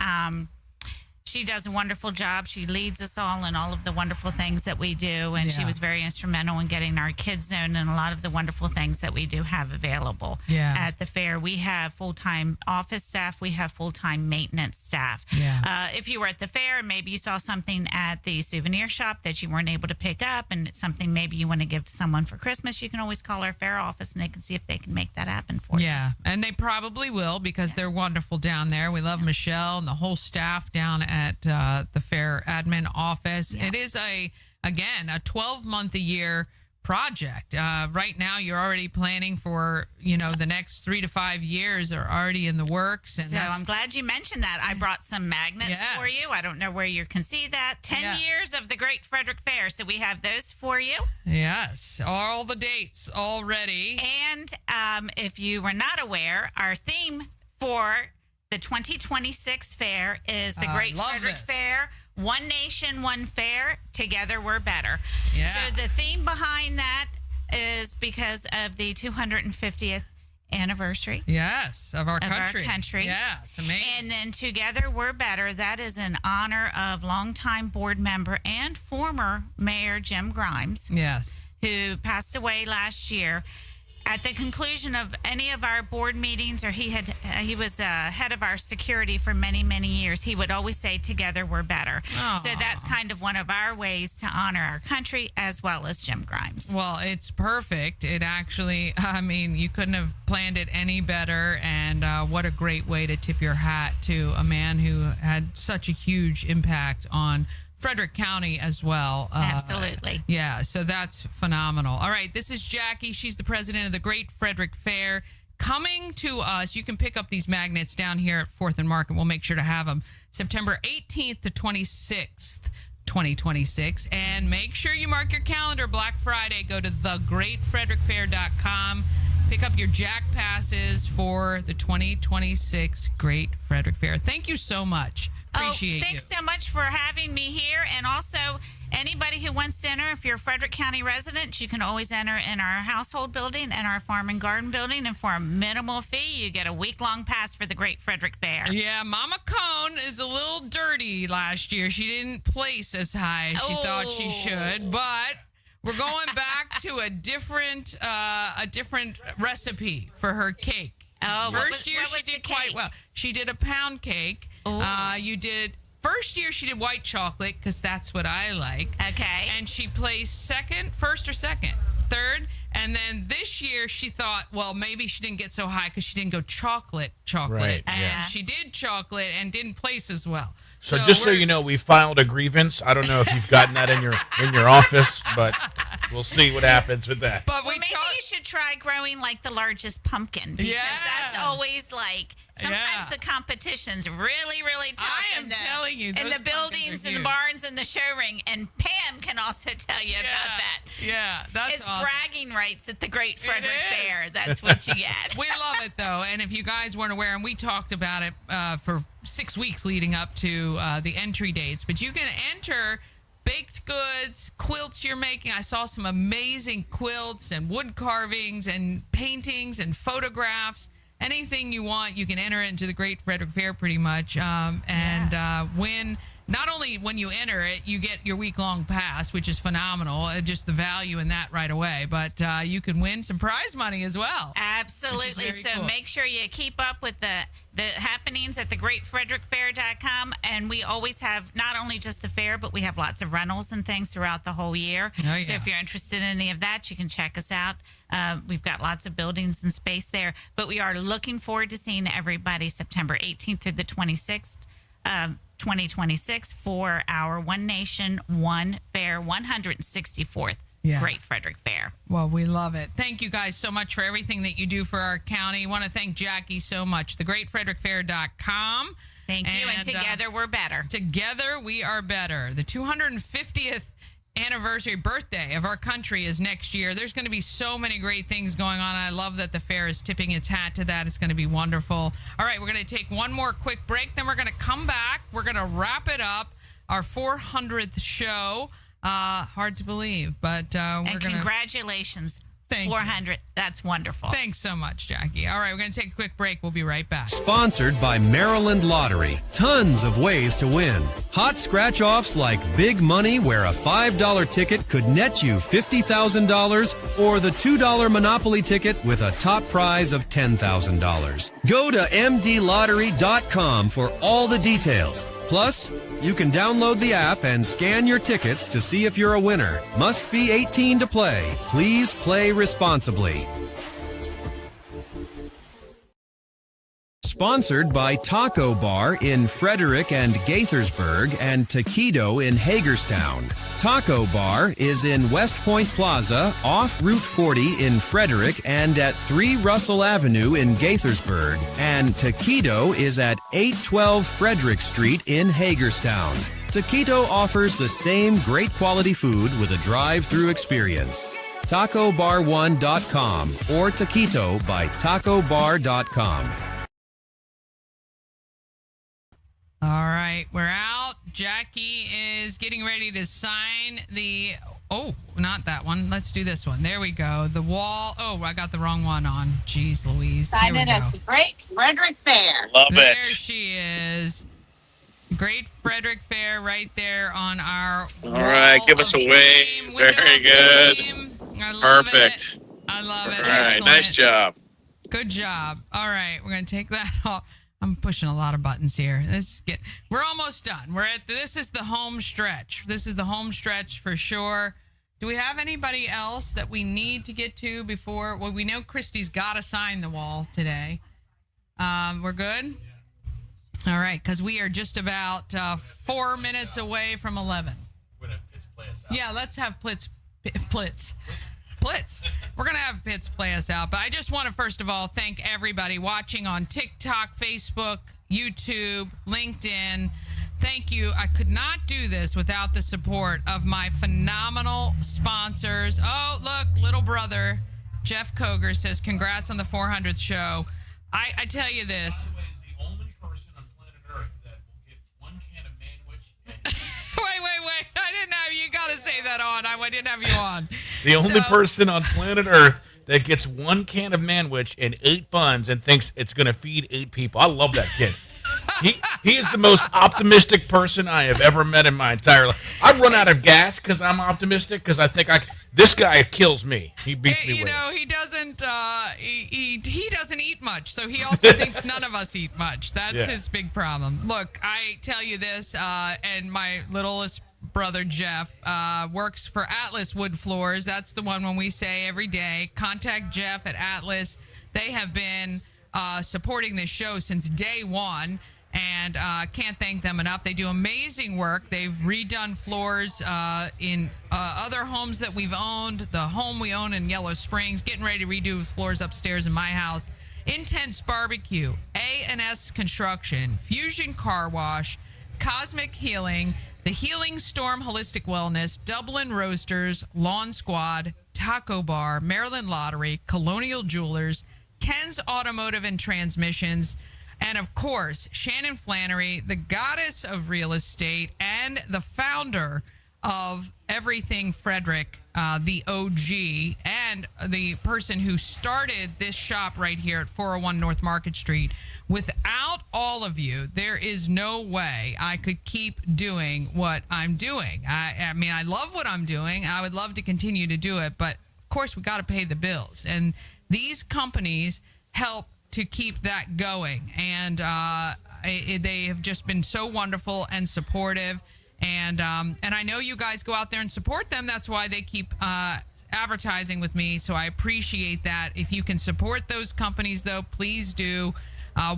she does a wonderful job. She leads us all in all of the wonderful things that we do. And she Yeah. was very instrumental in getting our kids zone and a lot of the wonderful things that we do have available at the fair. We have full-time office staff. We have full-time maintenance staff. Yeah. If you were at the fair, maybe you saw something at the souvenir shop that you weren't able to pick up, and it's something maybe you want to give to someone for Christmas, you can always call our fair office and they can see if they can make that happen for you. Yeah, and they probably will because they're wonderful down there. We love Michelle and the whole staff down at the fair admin office. It is a 12-month-a-year project. Right now, you're already planning for, the next 3 to 5 years are already in the works. And So I'm glad you mentioned that. I brought some magnets for you. I don't know where you can see that. 10 years of the Great Frederick Fair. So we have those for you. Yes, all the dates already. And if you were not aware, our theme for the 2026 fair is the Great Frederick Fair. One nation, one fair. Together we're better. Yeah. So the theme behind that is because of the 250th anniversary. Yes, of our country. Yeah, it's amazing. And then Together We're Better. That is in honor of longtime board member and former Mayor Jim Grimes. Yes. Who passed away last year. At the conclusion of any of our board meetings, or he was head of our security for many, many years, he would always say, "Together we're better." Aww. So that's kind of one of our ways to honor our country as well as Jim Grimes. Well, it's perfect. It actually, you couldn't have planned it any better. And what a great way to tip your hat to a man who had such a huge impact on Frederick County as well. Absolutely. Yeah, so that's phenomenal. All right, this is Jackie. She's the president of the Great Frederick Fair. Coming to us, you can pick up these magnets down here at 4th and Market. We'll make sure to have them September 18th to 26th, 2026. And make sure you mark your calendar. Black Friday, go to thegreatfrederickfair.com. Pick up your Jack passes for the 2026 Great Frederick Fair. Thank you so much. Appreciate thanks so much for having me here. And also, anybody who wants to enter, if you're a Frederick County resident, you can always enter in our household building and our farm and garden building. And for a minimal fee, you get a week-long pass for the Great Frederick Fair. Yeah, Mama Cone is a little dirty last year. She didn't place as high as she thought she should, but we're going back to a different recipe for her cake. Oh, First year she did quite well. She did a pound cake. First year she did white chocolate because that's what I like. Okay. And she placed first or second, third. And then this year she thought, well, maybe she didn't get so high because she didn't go chocolate. Right, and yeah. she did chocolate and didn't place as well. So just so you know, we filed a grievance. I don't know if you've gotten that in your office, but we'll see what happens with that. But maybe you should try growing like the largest pumpkin because that's always like sometimes the competition's really, really tough. I am telling you, in those the buildings pumpkins are and the barns and the show ring. And Pam can also tell you about that. Yeah, that's it's awesome. bragging rights at the Great Frederick Fair. That's what you get. We love it though, and if you guys weren't aware, and we talked about it for 6 weeks leading up to the entry dates, but you can enter baked goods, quilts you're making. I saw some amazing quilts and wood carvings and paintings and photographs. Anything you want, you can enter it into the Great Frederick Fair pretty much. Win. Not only when you enter it, you get your week-long pass, which is phenomenal, just the value in that right away. But you can win some prize money as well. Absolutely. So cool. make sure you keep up with the happenings bookings at thegreatfrederickfair.com, and we always have not only just the fair, but we have lots of rentals and things throughout the whole year. Oh, yeah. So if you're interested in any of that, you can check us out. We've got lots of buildings and space there, but we are looking forward to seeing everybody September 18th through the 26th. 2026 for our One Nation, One Fair 164th Great Frederick Fair. Well, we love it. Thank you guys so much for everything that you do for our county. Want to thank Jackie so much. TheGreatFrederickFair.com. Thank you. And together we're better. Together we are better. The 250th anniversary birthday of our country is next year. There's going to be so many great things going on. I love that the fair is tipping its hat to that. It's going to be wonderful. All right, we're going to take one more quick break. Then we're going to come back. We're going to wrap it up. Our 400th show. Hard to believe, but we're going to... Congratulations. Thank 400. you. That's wonderful. Thanks so much, Jackie. All right, we're going to take a quick break. We'll be right back. Sponsored by Maryland Lottery. Tons of ways to win. Hot scratch-offs like big money where a $5 ticket could net you $50,000 or the $2 Monopoly ticket with a top prize of $10,000. Go to mdlottery.com for all the details. Plus, you can download the app and scan your tickets to see if you're a winner. Must be 18 to play. Please play responsibly. Sponsored by Taco Bar in Frederick and Gaithersburg and Taquito in Hagerstown. Taco Bar is in West Point Plaza, off Route 40 in Frederick and at 3 Russell Avenue in Gaithersburg. And Taquito is at 812 Frederick Street in Hagerstown. Taquito offers the same great quality food with a drive-through experience. TacoBar1.com or Taquito by TacoBar.com. All right, we're out. Jackie is getting ready to sign the... Oh, not that one. Let's do this one. There we go. The wall. Oh, I got the wrong one on. Jeez Louise. Sign it as the Great Frederick Fair. Love There it. she is. Great Frederick Fair right there on our All right, give us a wave. Very good. I love Perfect. it. I love it. All right, Excellent. nice job. Good job. All right, we're going to take that off. I'm pushing a lot of buttons here. We're almost done. This is the home stretch. This is the home stretch for sure. Do we have anybody else that we need to get to before? Well, we know Christy's got to sign the wall today. We're good? All right, because we are just about 4 minutes away from 11. Yeah, let's have Plitz. We're going to have Pitts play us out. But I just want to, first of all, thank everybody watching on TikTok, Facebook, YouTube, LinkedIn. Thank you. I could not do this without the support of my phenomenal sponsors. Oh, look, little brother, Jeff Koger says, congrats on the 400th show. I tell you this. Wait. I didn't have you. Got to say that on. I didn't have you on. The only person on planet Earth that gets one can of Manwich and 8 buns and thinks it's going to feed 8 people. I love that kid. He is the most optimistic person I have ever met in my entire life. I run out of gas because I'm optimistic because I think this guy kills me. He beats me with it. He doesn't he doesn't eat much, so he also thinks none of us eat much. That's his big problem. Look, I tell you this, and my littlest brother Jeff works for Atlas Wood Floors. That's the one when we say every day, contact Jeff at Atlas. They have been supporting this show since day one. And can't thank them enough. They do amazing work. They've redone floors in other homes that we've owned. The home we own in Yellow Springs, getting ready to redo floors upstairs in my house. Intense Barbecue, A&S Construction, Fusion Car Wash, Cosmic Healing, The Healing Storm Holistic Wellness, Dublin Roasters, Lawn Squad, Taco Bar, Maryland Lottery, Colonial Jewelers, Ken's Automotive and Transmissions, and, of course, Shannon Flannery, the goddess of real estate and the founder of Everything Frederick, the OG, and the person who started this shop right here at 401 North Market Street. Without all of you, there is no way I could keep doing what I'm doing. I mean, I love what I'm doing. I would love to continue to do it, but, of course, we got to pay the bills. And these companies help to keep that going. And they have just been so wonderful and supportive. And I know you guys go out there and support them. That's why they keep advertising with me. So I appreciate that. If you can support those companies, though, please do.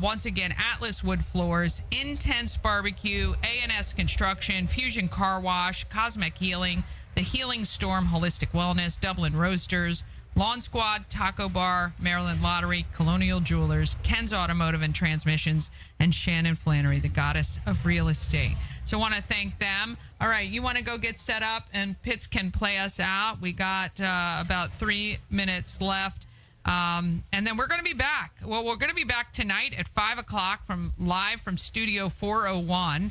Once again, Atlas Wood Floors, Intense Barbecue, A&S Construction, Fusion Car Wash, Cosmic Healing, The Healing Storm Holistic Wellness, Dublin Roasters, Lawn Squad, Taco Bar, Maryland Lottery, Colonial Jewelers, Ken's Automotive and Transmissions, and Shannon Flannery, the goddess of real estate. So I want to thank them. All right, you want to go get set up and Pitts can play us out. We got about 3 minutes left. And then we're going to be back. Well, we're going to be back tonight at 5 o'clock live from Studio 401.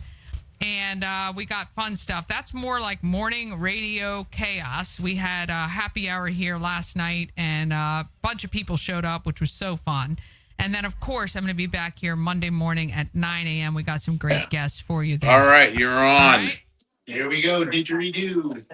And we got fun stuff. That's more like morning radio chaos. We had a happy hour here last night, and a bunch of people showed up, which was so fun. And then, of course, I'm going to be back here Monday morning at 9 a.m. We got some great guests for you there. All right, you're on. All right. Here we go. Didgeridoo.